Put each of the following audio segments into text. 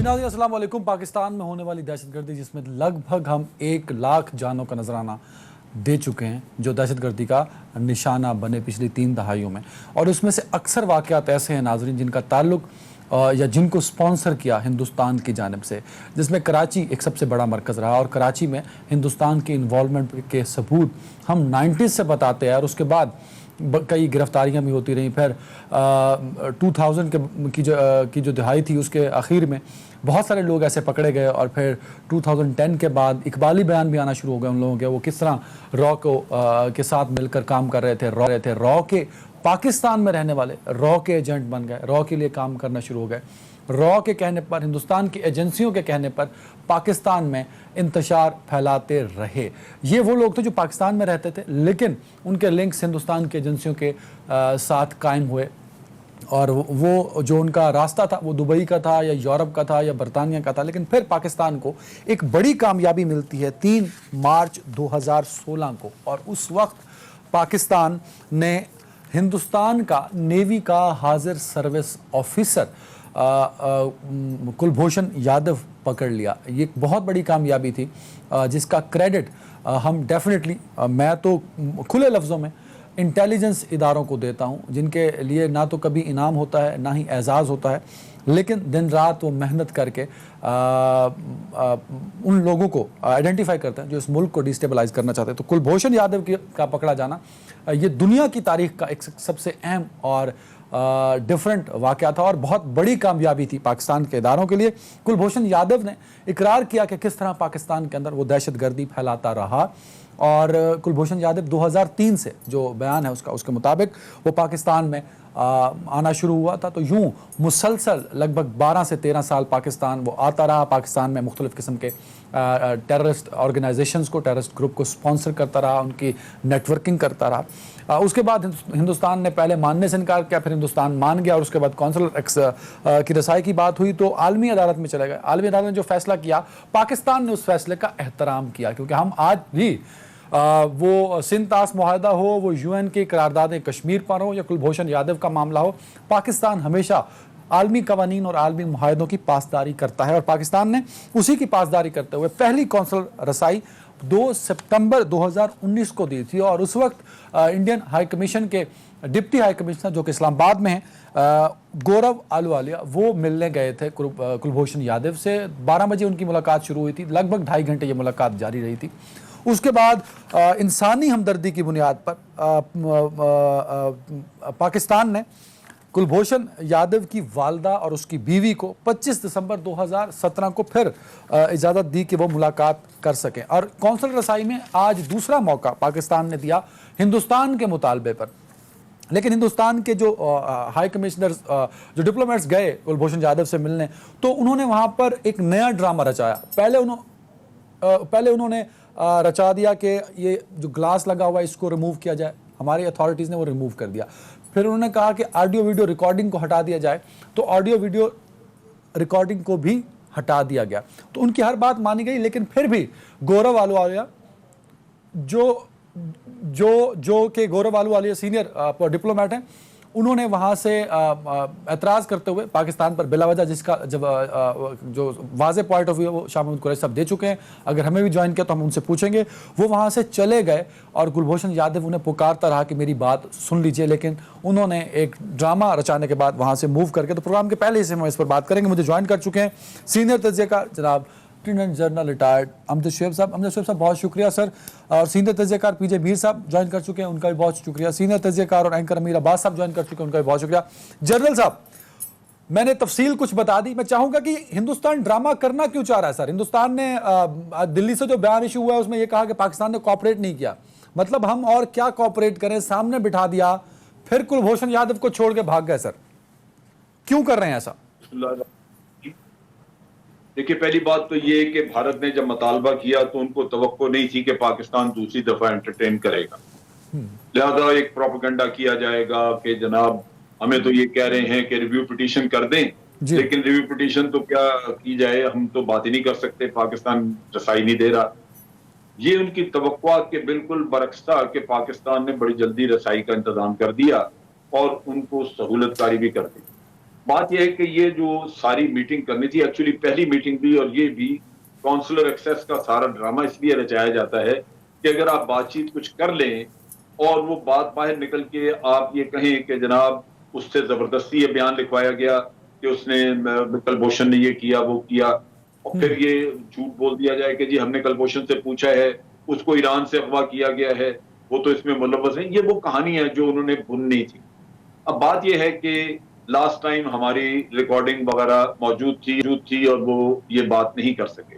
जी नाज़रीन अस्सलाम वालेकुम। पाकिस्तान में होने वाली दहशतगर्दी जिसमें लगभग हम 1 लाख जानों का नजराना दे चुके हैं, जो दहशतगर्दी का निशाना बने पिछली 3 दहाइयों में, और उसमें से अक्सर वाक़यात ऐसे हैं नाज़रीन जिनका ताल्लुक़ या जिनको स्पॉन्सर किया हिंदुस्तान की जानिब से, जिसमें कराची एक सबसे बड़ा मरकज़ रहा। और कराची में हिंदुस्तान की इन्वॉल्वमेंट के सबूत हम 90s से बताते हैं, और उसके बाद कई गिरफ्तारियां भी होती रहीं। फिर 2000 की जो दिहाई थी उसके आखिर में बहुत सारे लोग ऐसे पकड़े गए, और फिर 2010 के बाद इकबाली बयान भी आना शुरू हो गए उन लोगों के, वो किस तरह रॉ के साथ मिलकर काम कर रहे थे। रॉ के पाकिस्तान में रहने वाले रॉ के एजेंट बन गए, रॉ के लिए काम करना शुरू हो गए। रॉ के कहने पर, हिंदुस्तान की एजेंसियों के कहने पर पाकिस्तान में इंतशार फैलाते रहे। ये वो लोग थे जो पाकिस्तान में रहते थे, लेकिन उनके लिंक्स हिंदुस्तान की एजेंसियों के साथ कायम हुए, और वो जो उनका रास्ता था वो दुबई का था या यूरोप का था या बरतानिया का था। लेकिन फिर पाकिस्तान को एक बड़ी कामयाबी मिलती है 3 मार्च 2016 को, और उस वक्त पाकिस्तान ने हिंदुस्तान का नेवी का हाजिर सर्विस ऑफिसर कुलभूषण यादव पकड़ लिया। ये एक बहुत बड़ी कामयाबी थी, जिसका क्रेडिट हम डेफिनेटली, मैं तो खुले लफ्ज़ों में इंटेलिजेंस इदारों को देता हूँ, जिनके लिए ना तो कभी इनाम होता है ना ही एजाज़ होता है, लेकिन दिन रात वो मेहनत करके उन लोगों को आइडेंटिफाई करते हैं जो इस मुल्क को डिस्टेबलाइज करना चाहते हैं। तो कुलभूषण यादव का पकड़ा जाना ये दुनिया की तारीख का एक सबसे अहम और डिफरेंट वाक़या था, और बहुत बड़ी कामयाबी थी पाकिस्तान के इदारों के लिए। कुलभूषण यादव ने इकरार किया कि किस तरह पाकिस्तान के अंदर वो दहशतगर्दी फैलाता रहा, और कुलभूषण यादव 2003 से जो बयान है उसके मुताबिक वो पाकिस्तान में आना शुरू हुआ था। तो यूँ मुसलसल लगभग 12 से 13 साल पाकिस्तान वो आता रहा। पाकिस्तान में मुख्तलिफ़ किस्म के टेररिस्ट ऑर्गेनाइजेशंस को, टेररिस्ट ग्रुप को स्पॉन्सर करता रहा, उनकी नेटवर्किंग करता रहा। उसके बाद हिंदुस्तान ने पहले मानने से इनकार किया, फिर हिंदुस्तान मान गया, और उसके बाद कौंसलर एक्स की रसाई की बात हुई तो आलमी अदालत में चले गए। आलमी अदालत ने जो फैसला किया, पाकिस्तान ने उस फैसले का एहतराम किया, क्योंकि हम आज भी वो सिंध तास मुआहदा हो, वो यूएन की करारदादें कश्मीर पर हो, या कुलभूषण यादव का मामला हो, पाकिस्तान हमेशा आलमी कवानीन और आलमी मुआहदों की पासदारी करता है, और पाकिस्तान ने उसी की पासदारी करते हुए पहली कौंसलर रसाई 2 सितंबर 2019 को दी थी। और उस वक्त इंडियन हाई कमीशन के डिप्टी हाई कमिश्नर जो कि इस्लामाबाद में हैं, गौरव आलूवालिया, वो मिलने गए थे कुलभूषण यादव से। 12 बजे उनकी मुलाकात शुरू हुई थी, लगभग 2.5 घंटे ये मुलाकात जारी रही थी। उसके बाद इंसानी हमदर्दी की बुनियाद पर पाकिस्तान ने कुलभूषण यादव की वालदा और उसकी बीवी को 25 दिसंबर 2017 को फिर इजाज़त दी कि वो मुलाकात कर सकें। और कौंसल रसाई में आज दूसरा मौका पाकिस्तान ने दिया हिंदुस्तान के मुतालबे पर। लेकिन हिंदुस्तान के जो हाई कमिश्नर्स, जो डिप्लोमेट्स गए कुलभूषण यादव से मिलने, तो उन्होंने वहाँ पर एक नया ड्रामा रचाया। पहले उन्होंने रचा दिया कि ये जो ग्लास लगा हुआ है इसको रिमूव किया जाए। हमारी अथॉरिटीज़ ने वो रिमूव कर दिया। फिर उन्होंने कहा कि ऑडियो वीडियो रिकॉर्डिंग को हटा दिया जाए, तो ऑडियो वीडियो रिकॉर्डिंग को भी हटा दिया गया। तो उनकी हर बात मानी गई, लेकिन फिर भी गौरव आलूवालिया जो के गौरव आलूवालिया सीनियर डिप्लोमेट हैं, उन्होंने वहाँ से एतराज़ करते हुए पाकिस्तान पर बिलावजह, जिसका जब जो वाज़े पॉइंट ऑफ व्यू है वो शाह महमूद कुरैशी साहब दे चुके हैं, अगर हमें भी ज्वाइन किया तो हम उनसे पूछेंगे। वो वहाँ से चले गए और कुलभूषण यादव उन्हें पुकारता रहा कि मेरी बात सुन लीजिए, लेकिन उन्होंने एक ड्रामा रचाने के बाद वहाँ से मूव करके, तो प्रोग्राम के पहले हिस्से में इस पर बात करेंगे। मुझे ज्वाइन कर चुके हैं सीनियर तज्ज़ियाकार जनाब lieutenant general retired Amjad Shoaib साहब। अमजद शुएब साहब बहुत शुक्रिया सर। और सीनियर तज्ज़ियाकार पीजे मीर साहब ज्वाइन कर चुके हैं, उनका भी बहुत शुक्रिया। सीनियर तज्ज़ियाकार और एंकर अमीर अब्बास साहब ज्वाइन कर चुके हैं, उनका भी बहुत शुक्रिया। जनरल साहब, मैंने तफसील कुछ बता दी, मैं चाहूंगा कि हिंदुस्तान ड्रामा करना क्यों चाह रहा है सर? हिंदुस्तान ने दिल्ली से जो बयान इशू हुआ है उसमें यह कहा कि पाकिस्तान ने कोऑपरेट नहीं किया। मतलब हम और क्या कोऑपरेट करें, सामने बिठा दिया, फिर कुलभूषण यादव को छोड़ के भाग गए सर, क्यों कर रहे हैं ऐसा? देखिए, पहली बात तो ये कि भारत ने जब मुतालबा किया तो उनको तवक्को नहीं थी कि पाकिस्तान दूसरी दफा एंटरटेन करेगा। लिहाजा एक प्रोपेगेंडा किया जाएगा कि जनाब हमें तो ये कह रहे हैं कि रिव्यू पिटीशन कर दें, लेकिन रिव्यू पिटीशन तो क्या की जाए, हम तो बात ही नहीं कर सकते, पाकिस्तान रसाई नहीं दे रहा। ये उनकी तवक्कुआत के बिल्कुल बरक्स था कि पाकिस्तान ने बड़ी जल्दी रसाई का इंतजाम कर दिया और उनको सहूलतकारी भी कर दी। बात यह है कि ये जो सारी मीटिंग करनी थी, एक्चुअली पहली मीटिंग भी और ये भी काउंसलर एक्सेस का सारा ड्रामा इसलिए रचाया जाता है कि अगर आप बातचीत कुछ कर लें और वो बात बाहर निकल के आप ये कहें कि जनाब उससे जबरदस्ती ये बयान लिखवाया गया कि उसने कलभूषण ने ये किया वो किया, और फिर ये झूठ बोल दिया जाए कि जी हमने कलभूषण से पूछा है, उसको ईरान से अगवा किया गया है, वो तो इसमें मुलव्वस है। ये वो कहानी है जो उन्होंने बुननी थी। अब बात यह है कि लास्ट टाइम हमारी रिकॉर्डिंग वगैरह मौजूद थी और वो ये बात नहीं कर सके,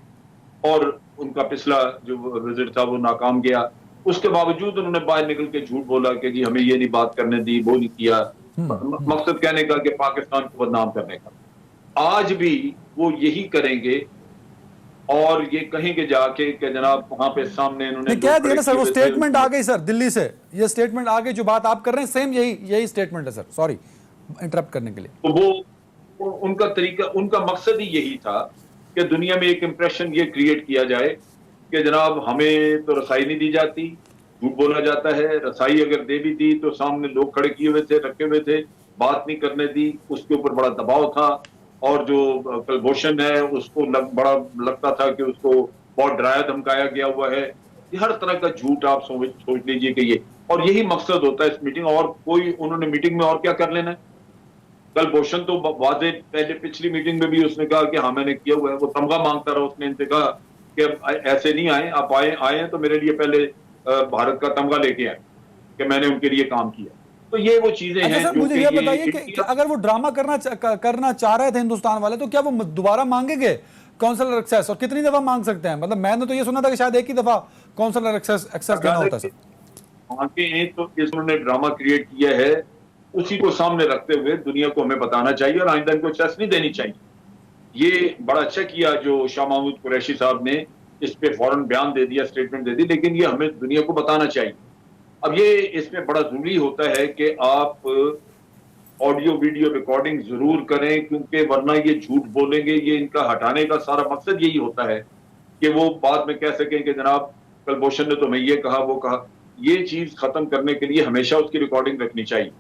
और उनका पिछला जो विजिट था वो नाकाम गया। उसके बावजूद उन्होंने बाहर निकल के झूठ बोला कि जी हमें ये नहीं बात करने दी, वो नहीं किया। मकसद कहने का कि पाकिस्तान को बदनाम करने का। आज भी वो यही करेंगे और ये कहेंगे जाके कि जनाब वहां पे सामने इन्होंने कह दिया ना सर, वो स्टेटमेंट आ गई सर दिल्ली से, ये स्टेटमेंट आ गई जो बात आप कर रहे हैं, सेम यही स्टेटमेंट है सर। सॉरी इंटरप्ट करने के लिए। तो वो उनका तरीका, उनका मकसद ही यही था कि दुनिया में एक इंप्रेशन ये क्रिएट किया जाए कि जनाब हमें तो रसाई नहीं दी जाती, झूठ बोला जाता है। रसाई अगर दे भी दी तो सामने लोग खड़े किए हुए थे, रखे हुए थे, बात नहीं करने दी, उसके ऊपर बड़ा दबाव था। और जो कलभूषण है उसको बड़ा लगता था कि उसको बहुत डराया धमकाया गया हुआ है। ये हर तरह का झूठ आप सोच लीजिए कि ये, और यही मकसद होता है इस मीटिंग। और कोई उन्होंने मीटिंग में और क्या कर लेना है? कलभूषण तो वादे पहले पिछली मीटिंग में भी उसने कहा कि हाँ मैंने किया हुआ है, वो तमगा मांगता रहा। उसने इनसे कहा कि ऐसे नहीं आए, आप आए तो मेरे लिए पहले भारत का तमगा लेके आए कि मैंने उनके लिए काम किया। तो ये वो चीजें हैं। सर मुझे ये बताइए कि अगर वो ड्रामा करना चाह रहे थे हिंदुस्तान वाले, तो क्या वो दोबारा मांगेंगे काउंसलर एक्सेस, और कितनी दफा मांग सकते हैं? मतलब मैंने तो ये सुना था कि शायद एक ही दफा काउंसलर एक्सेस देना होता है सर। मांगे हैं तो इन्होंने ड्रामा क्रिएट किया है, उसी को सामने रखते हुए दुनिया को हमें बताना चाहिए और आइंदा इनको एक्सेस नहीं देनी चाहिए। ये बड़ा अच्छा किया जो शाह महमूद कुरैशी साहब ने इस पे फौरन बयान दे दिया, स्टेटमेंट दे दी, लेकिन ये हमें दुनिया को बताना चाहिए। अब ये इसमें बड़ा जरूरी होता है कि आप ऑडियो वीडियो रिकॉर्डिंग जरूर करें, क्योंकि वरना ये झूठ बोलेंगे। ये इनका हटाने का सारा मकसद यही होता है कि वो बाद में कह सकें कि जनाब कलभूषण ने तो मैं ये कहा वो कहा। ये चीज खत्म करने के लिए हमेशा उसकी रिकॉर्डिंग रखनी चाहिए।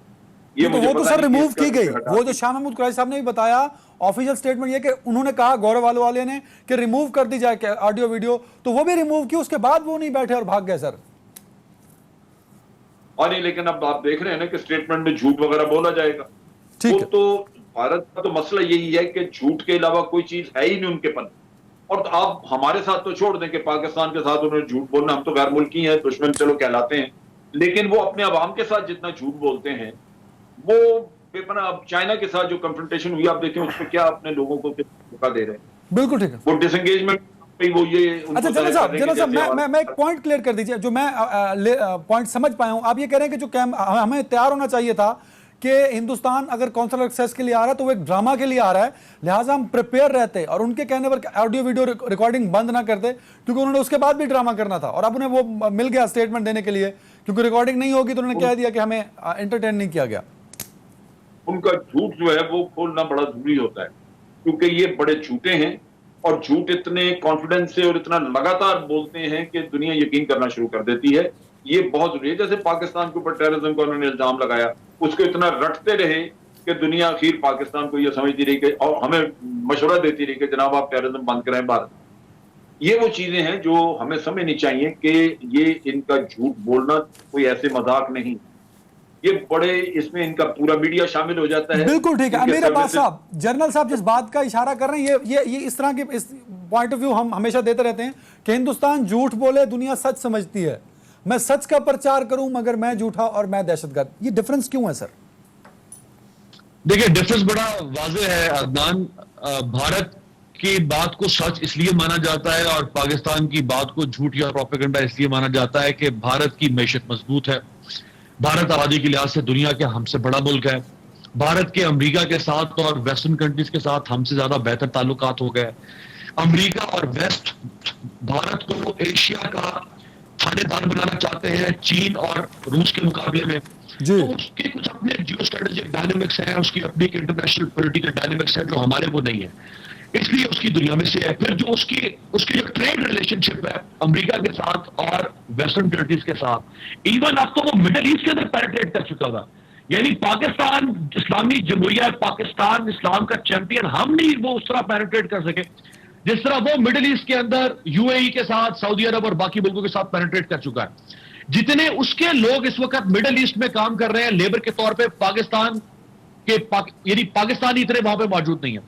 ये तो वो तो सर रिमूव की गई, वो जो शाह महमूद कुरैशी साहब ने भी बताया, ऑफिशियल स्टेटमेंट ये कि उन्होंने कहा गौरव वाले ने कि रिमूव कर दी जाए ऑडियो वीडियो, तो वो भी रिमूव की। उसके बाद वो नहीं बैठे और भाग गए सर। और नहीं, लेकिन अब आप देख रहे हैं ना कि स्टेटमेंट में झूठ वगैरह बोला जाएगा। वो तो भारत का तो मसला यही है कि झूठ के अलावा कोई चीज है ही नहीं उनके पास। और आप हमारे साथ तो छोड़ दें कि पाकिस्तान के साथ उन्होंने झूठ बोलना, हम तो गैर मुल्की हैं, दुश्मन चलो कहलाते हैं, लेकिन वो अपने अवाम के साथ जितना झूठ बोलते हैं वो बेपना। अब चाइना के साथ जो कंफ्रंटेशन हुई आप देखें उसमें क्या अपने लोगों को धोखा दे रहे हैं। बिल्कुल ठीक है, वो डिसएंगेजमेंट वो ये। अच्छा जनरल साहब मैं एक पॉइंट क्लियर कर दीजिए, जो मैं पॉइंट समझ पाया हूं। आप ये कह रहे हैं कि जो हमें तैयार होना चाहिए था कि हिंदुस्तान अगर काउंसलर एक्सेस के लिए आ रहा है तो वो एक ड्रामा के लिए आ रहा है, लिहाजा हम प्रिपेयर रहते और उनके कहने पर ऑडियो वीडियो रिकॉर्डिंग बंद ना करते, क्योंकि उन्होंने उसके बाद भी ड्रामा करना था। और अब उन्हें वो मिल गया स्टेटमेंट देने के लिए, क्योंकि रिकॉर्डिंग नहीं होगी तो उन्होंने कह दिया कि हमें एंटरटेन नहीं किया गया। उनका झूठ जो है वो खोलना बड़ा जरूरी होता है, क्योंकि ये बड़े झूठे हैं और झूठ इतने कॉन्फिडेंस से और इतना लगातार बोलते हैं कि दुनिया यकीन करना शुरू कर देती है। ये बहुत जरूरी है। जैसे पाकिस्तान के ऊपर टेररिज्म का उन्होंने इल्जाम लगाया, उसको इतना रटते रहे कि दुनिया आखिर पाकिस्तान को यह समझती रही कि, और हमें मशवरा देती रही कि जनाब आप टेररिज्म बंद कराएं भारत। ये वो चीजें हैं जो हमें समझनी चाहिए कि ये इनका झूठ बोलना कोई ऐसे मजाक नहीं, ये बड़े इसमें इनका पूरा मीडिया शामिल हो जाता है। बिल्कुल ठीक है अमीर अब्बास साहब, जनरल साहब जिस बात का इशारा कर रहे हैं, ये इस तरह के इस पॉइंट ऑफ व्यू हम हमेशा देते रहते हैं कि हिंदुस्तान झूठ बोले दुनिया सच समझती है, मैं सच का प्रचार करूं मगर मैं झूठा और मैं दहशतगर्द। ये डिफरेंस क्यों है सर? देखिए डिफरेंस बड़ा वाज़ेह है अदनान। भारत की बात को सच इसलिए माना जाता है और पाकिस्तान की बात को झूठ या प्रोपेगेंडा इसलिए माना जाता है कि भारत की मैशत मजबूत है, भारत आबादी के लिहाज से दुनिया के हमसे बड़ा मुल्क है, भारत के अमेरिका के साथ और वेस्टर्न कंट्रीज के साथ हमसे ज्यादा बेहतर ताल्लुकात हो गए। अमेरिका और वेस्ट भारत को एशिया का थानेदार बनाना चाहते हैं चीन और रूस के मुकाबले में। तो उसके कुछ अपने जियो स्ट्रेटेजिक डायनेमिक्स हैं, उसकी अपनी इंटरनेशनल पॉलिटिकल डायनेमिक्स है जो हमारे वो नहीं है, इसलिए उसकी दुनिया में से है। फिर जो उसकी जो ट्रेड रिलेशनशिप है अमेरिका के साथ और वेस्टर्न कंट्रीज के साथ, इवन अब तो वो मिडिल ईस्ट के अंदर पेनिट्रेट कर चुका था। यानी पाकिस्तान इस्लामी जमहूरिया पाकिस्तान इस्लाम का चैंपियन हम नहीं वो उस तरह पेनिट्रेट कर सके जिस तरह वो मिडिल ईस्ट के अंदर यूएई के साथ सऊदी अरब और बाकी मुल्कों के साथ पेनिट्रेट कर चुका है। जितने उसके लोग इस वक्त मिडिल ईस्ट में काम कर रहे हैं लेबर के तौर पे पाकिस्तान के यानी पाकिस्तानी इतने वहां पे मौजूद नहीं है।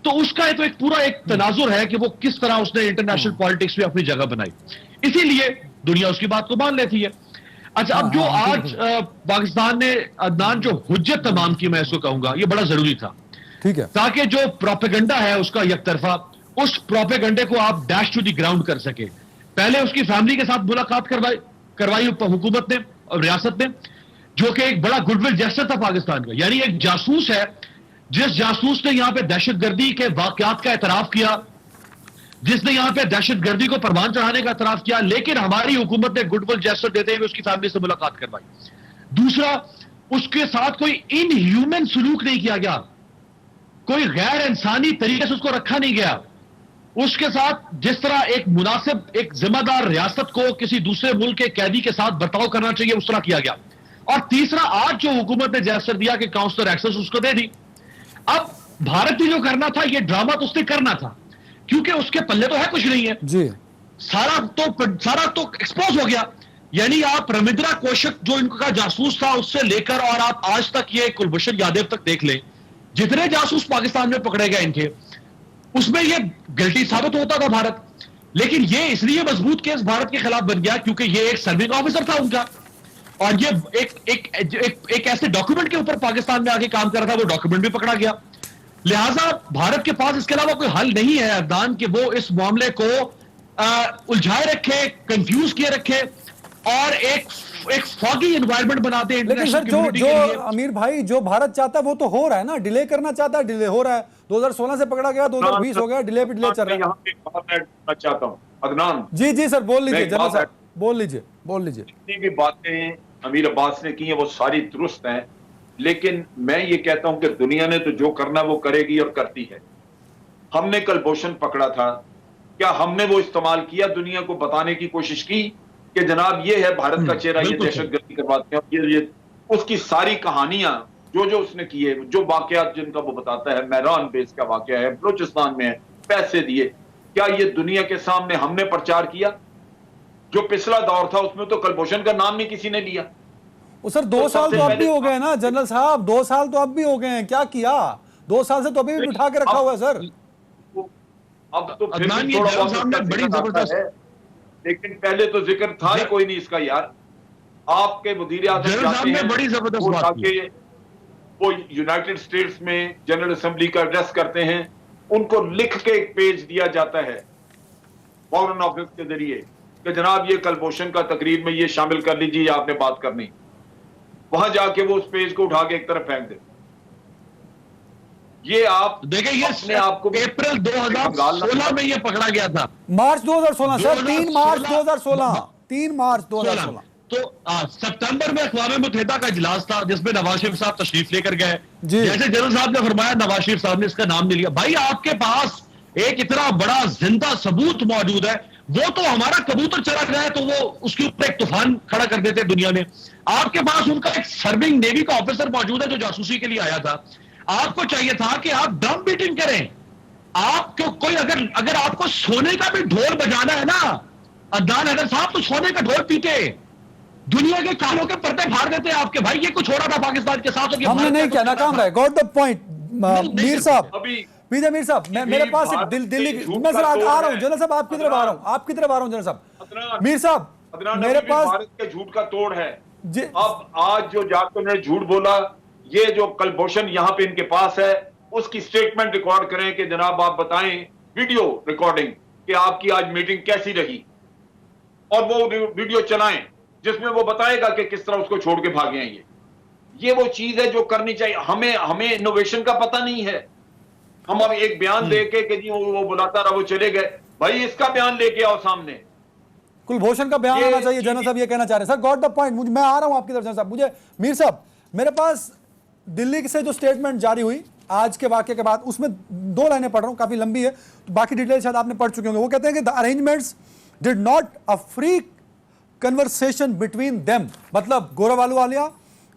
तो उसका तो एक पूरा एक तनाजुर है कि वो किस तरह उसने इंटरनेशनल पॉलिटिक्स में अपनी जगह बनाई, इसीलिए दुनिया उसकी बात को मान लेती है। अच्छा, अब जो आज पाकिस्तान ने अदनान जो हुज्जत तमाम की, मैं इसको कहूंगा ये बड़ा जरूरी था, ठीक है, ताकि जो प्रोपेगेंडा है उसका एक तरफा, उस प्रोपेगेंडे को आप डैश टू द ग्राउंड कर सके। पहले उसकी फैमिली के साथ मुलाकात करवाई हुकूमत ने और रियासत ने, जो कि एक बड़ा गुडविल जेस्चर था पाकिस्तान का। यानी एक जासूस है, जिस जासूस ने यहां पे दहशतगर्दी के वाकयात का एतराफ किया, जिसने यहां पे दहशतगर्दी को परवान चढ़ाने का एतराफ किया, लेकिन हमारी हुकूमत ने गुडविल जेस्चर देते हुए उसकी फैमिली से मुलाकात करवाई। दूसरा, उसके साथ कोई इनह्यूमन सलूक नहीं किया गया, कोई गैर इंसानी तरीके से उसको रखा नहीं गया। उसके साथ जिस तरह एक मुनासिब एक जिम्मेदार रियासत को किसी दूसरे मुल्क के कैदी के साथ बर्ताव करना चाहिए उस तरह किया गया। और तीसरा, आज जो हुकूमत ने जेस्चर दिया कि काउंसलर एक्सेस उसको दे दी। अब भारत ने जो करना था, ये ड्रामा तो उसने करना था, क्योंकि उसके पल्ले तो है कुछ नहीं है जी, सारा तो एक्सपोज हो गया। यानी आप रविंद्रा कोशक जो इनका जासूस था उससे लेकर और आप आज तक ये कुलभूषण यादव तक देख लें, जितने जासूस पाकिस्तान में पकड़े गए इनके, उसमें ये गिल्टी साबित होता था भारत। लेकिन ये इसलिए मजबूत केस भारत के खिलाफ बन गया क्योंकि ये एक सर्विंग ऑफिसर था उनका, और ये एक ऐसे डॉक्यूमेंट के ऊपर पाकिस्तान में आके काम कर रहा था, वो डॉक्यूमेंट भी पकड़ा गया। लिहाजा भारत के पास इसके अलावा कोई हल नहीं है अदनान कि वो इस मामले को उलझाए रखे, कंफ्यूज किए रखे और एक फॉगी एनवायरनमेंट बनाते हैं। लेकिन सर जो अमीर भाई जो भारत चाहता है वो तो हो रहा है ना, डिले करना चाहता है, डिले हो रहा है। 2016 से पकड़ा गया, 2020 हो गया, डिले पे डिले चल रहा है। यहाँ पे एक बात मैं कहना चाहता हूँ अदनान। जी जी सर, बोल लीजिए जनरल साहब, बोल लीजिए। जितनी भी बातें अमीर अब्बास ने की हैं वो सारी दुरुस्त हैं, लेकिन मैं ये कहता हूं कि दुनिया ने तो जो करना वो करेगी और करती है। हमने कुलभूषण पकड़ा था, क्या हमने वो इस्तेमाल किया, दुनिया को बताने की कोशिश की कि जनाब ये है भारत का चेहरा, ये दहशतगर्दी करवाते हैं, ये उसकी सारी कहानियां जो उसने किए, जो वाकयात जिनका वो बताता है, मैरान बेस का वाकया है, बलूचिस्तान में है, पैसे दिए, क्या ये दुनिया के सामने हमने प्रचार किया? जो पिछला दौर था उसमें तो कुलभूषण का नाम नहीं किसी ने लिया। वो सर 2 साल तो अब भी हो गए ना जनरल साहब, 2 साल तो अब भी हो गए हैं, क्या किया? 2 साल से तो अभी भी उठा के रखा हुआ है सर। अब तो फिर भी थोड़ा बहुत बड़ी जबरदस्त है, लेकिन पहले तो जिक्र था ही कोई नहीं इसका यार। आपके वजीर आज़म जाते हैं, बड़ी जबरदस्त बात की। वो यूनाइटेड स्टेट्स में जनरल असेंबली का एड्रेस करते हैं, उनको लिख के एक पेज दिया जाता है फॉरेन ऑफिस के जरिए कि जनाब ये कुलभूषण का तकरीर में ये शामिल कर लीजिए, आपने बात करनी। वहां जाके वो उस पेज को उठा के एक तरफ फेंक दे। ये आप देखें, ये अपने आपको अप्रैल 2016 में ये पकड़ा गया था, मार्च 2016 सर, 3 मार्च 2016, 3 मार्च 2016। तो सितंबर में अक़वाम मुत्तहिदा का इजलास था जिसमें नवाज शरीफ साहब तशरीफ लेकर गए। जैसे जनरल साहब ने फरमाया, नवाज शरीफ साहब ने इसका नाम नहीं लिया। भाई आपके पास एक इतना बड़ा जिंदा सबूत मौजूद है, वो तो हमारा कबूतर चला गया है तो वो उसके ऊपर एक तूफान खड़ा कर देते दुनिया में। आपके पास उनका एक सर्विंग नेवी का ऑफिसर मौजूद है जो जासूसी के लिए आया था। आपको चाहिए था कि आप ड्रम बीटिंग करें। आपको कोई अगर आपको सोने का भी ढोल बजाना है ना अदनान हैदर साहब, तो सोने का ढोल पीटे, दुनिया के कानों के पर्दे फाड़ देते हैं आपके। भाई ये कुछ हो रहा था पाकिस्तान के साथ, हमने नहीं किया, नाकाम रहे। गॉट द पॉइंट मीर साहब, पीजे मीर साहब, मेरे पास एक दिल्ली मैं सर आ रहा हूं जनरल साहब, आपकी तरफ आ रहा हूं जनरल साहब। मीर साहब मेरे पास भारत के झूठ का तोड़ है। अब आज जो जाकर उन्होंने झूठ बोला, ये जो कुलभूषण यहाँ पे इनके पास है, उसकी स्टेटमेंट रिकॉर्ड करें कि जनाब आप बताएं वीडियो रिकॉर्डिंग कि आपकी आज मीटिंग कैसी रही, और वो वीडियो चलाएं जिसमें वो बताएगा कि किस तरह उसको छोड़ के भागे हैं। ये वो चीज है जो करनी चाहिए। हमें इनोवेशन का पता नहीं है। हम अब एक बयान देके कि जी वो बुलाता रहा, वो चले गए। भाई इसका बयान लेके आओ सामने, कुलभूषण का बयान आना चाहिए। जनरल साहब ये कहना चाह रहे हैं सर, गॉट द पॉइंट। मैं आ रहा हूं आपकी तरफ जनरल साहब। मुझे मीर साहब, मेरे पास दिल्ली से जो स्टेटमेंट जारी हुई आज के वाक्य के बाद, उसमें 2 लाइनें पढ़ रहा हूं, काफी लंबी है, बाकी डिटेल शायद आपने पढ़ चुके होंगे। वो कहते हैं कि the arrangements did not a free conversation between them, मतलब गौरव अहलुवालिया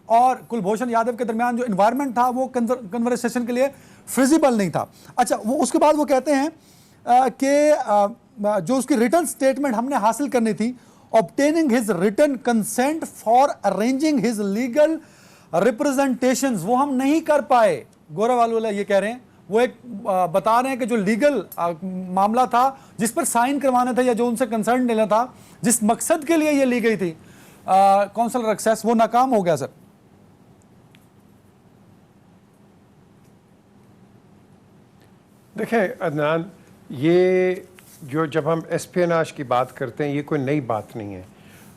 और कुलभूषण यादव के दरमियान जो इन्वायरमेंट था वो कन्वर्सेशन के लिए फिजिबल नहीं था। अच्छा, वो उसके बाद वो कहते हैं कि जो उसकी रिटर्न स्टेटमेंट हमने हासिल करनी थी, obtaining his return consent for arranging his legal representations, वो हम नहीं कर पाए। गोरावाल ये कह रहे हैं, वो एक बता रहे हैं कि जो लीगल मामला था जिस पर साइन करवाना था या जो उनसे कंसर्न लेना था, जिस मकसद के लिए ये ली गई थी काउंसलर एक्सेस, वो नाकाम हो गया सर। देखें अदनान, ये जो जब हम एस्पियोनाज की बात करते हैं ये कोई नई बात नहीं है।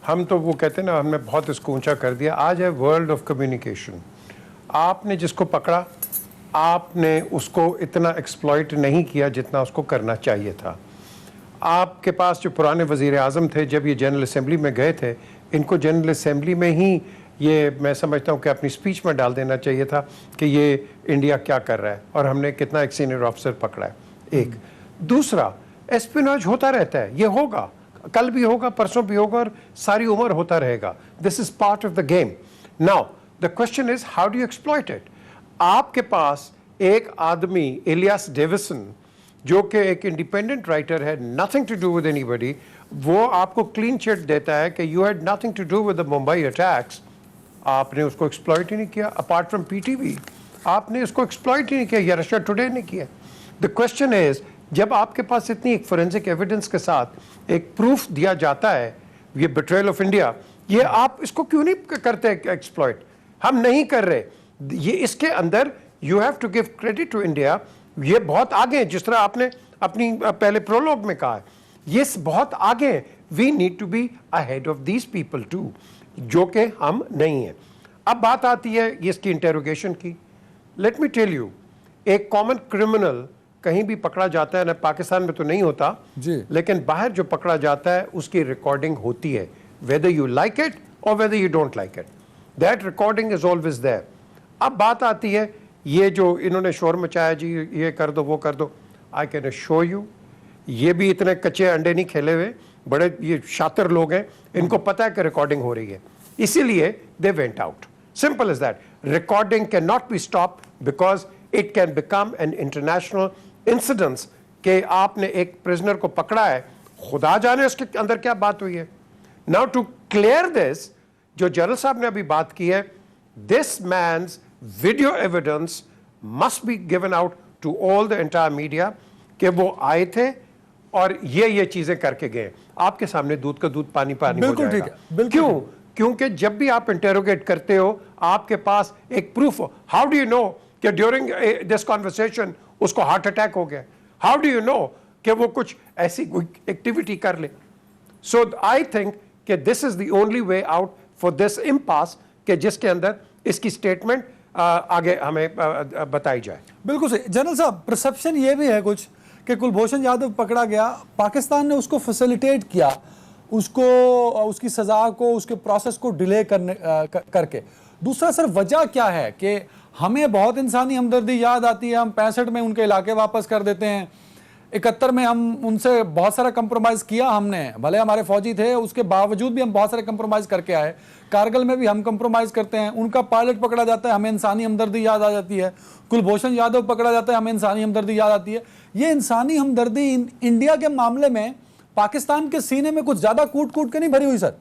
हम तो वो कहते हैं ना, हमने बहुत इसको ऊंचा कर दिया। आज है वर्ल्ड ऑफ कम्युनिकेशन। आपने जिसको पकड़ा, आपने उसको इतना एक्सप्लॉइट नहीं किया जितना उसको करना चाहिए था। आपके पास जो पुराने वज़ीर आज़म थे, जब ये जनरल असेंबली में गए थे, इनको जनरल असेंबली में ही ये मैं समझता हूँ कि अपनी स्पीच में डाल देना चाहिए था कि ये इंडिया क्या कर रहा है और हमने कितना एक सीनियर ऑफिसर पकड़ा है। एक दूसरा, एस्पियोनाज होता रहता है, ये होगा, कल भी होगा, परसों भी होगा और सारी उम्र होता रहेगा। This is part of the game. Now the question is how do you exploit it. आपके पास एक आदमी इलियास डेविसन जो कि एक इंडिपेंडेंट राइटर है, nothing to do with anybody, वो आपको क्लीन चिट देता है कि you had nothing to do with the Mumbai attacks. आपने उसको एक्सप्लॉइट ही नहीं किया। अपार्ट फ्रॉम पीटीवी आपने उसको एक्सप्लॉइट ही नहीं किया, या रशिया टुडे ने किया। द क्वेश्चन इज, जब आपके पास इतनी एक फोरेंसिक एविडेंस के साथ एक प्रूफ दिया जाता है, ये बिट्रेयल ऑफ इंडिया, ये आप इसको क्यों नहीं करते एक्सप्लॉइट? हम नहीं कर रहे। ये इसके अंदर you have to give credit to India, ये बहुत आगे है, जिस तरह आपने अपनी पहले प्रोलॉग में कहा है, ये बहुत आगे है। We need to be ahead of these people too, जो कि हम नहीं हैं। अब बात आती है इसकी इंटेरोगेशन की। लेट मी टेल यू, एक कॉमन क्रिमिनल कहीं भी पकड़ा जाता है ना, पाकिस्तान में तो नहीं होता जी, लेकिन बाहर जो पकड़ा जाता है उसकी रिकॉर्डिंग होती है, वेदर यू लाइक इट और whether you don't like it, that recording is always there. अब बात आती है ये जो इन्होंने शोर मचाया, जी ये कर दो वो कर दो, आई कैन अश्योर यू ये भी इतने कच्चे अंडे नहीं खेले हुए, बड़े ये शातिर लोग हैं, इनको पता है कि रिकॉर्डिंग हो रही है, इसीलिए they went out. Simple is that. Recording can not be stop because it can become an international incidence के आपने एक प्रिजनर को पकड़ा है, खुदा जाने उसके अंदर क्या बात हुई है। नाउ टू क्लियर दिस, जो जनरल साहब ने अभी बात की है, this man's video evidence must be given out to all the entire media कि वो आए थे और ये चीजें करके गए। आपके सामने दूध का दूध पानी पानी हो जाएगा। ठीक है, बिल्कुल। क्यों? क्योंकि जब भी आप इंटेरोगेट करते हो आपके पास एक प्रूफ हो। हाउ डू यू नो कि ड्यूरिंग दिस कॉन्वर्सेशन उसको हार्ट अटैक हो गया? हाउ डू यू नो कि वो कुछ ऐसी एक्टिविटी कर ले? सो आई थिंक कि this is the only way out for this impasse कि जिसके अंदर इसकी स्टेटमेंट आगे हमें बताई जाए। बिल्कुल सही। जनरल साहब, परसेप्शन ये भी है कुछ कि कुलभूषण यादव पकड़ा गया, पाकिस्तान ने उसको फैसिलिटेट किया, उसको उसकी सज़ा को, उसके प्रोसेस को डिले करके। दूसरा सर, वजह क्या है कि हमें बहुत इंसानी हमदर्दी याद आती है, हम 65 में उनके इलाके वापस कर देते हैं, 71 में हम उनसे बहुत सारा कंप्रोमाइज़ किया हमने, भले हमारे फौजी थे उसके बावजूद भी हम बहुत सारे कंप्रोमाइज़ करके आए, कारगिल में भी हम कंप्रोमाइज़ करते हैं, उनका पायलट पकड़ा जाता है हमें इंसानी हमदर्दी याद आ जाती है, कुलभूषण यादव पकड़ा जाता है हमें इंसानी हमदर्दी याद आती है। ये इंसानी हमदर्दी इंडिया के मामले में पाकिस्तान के सीने में कुछ ज़्यादा कूट कूट के नहीं भरी हुई सर?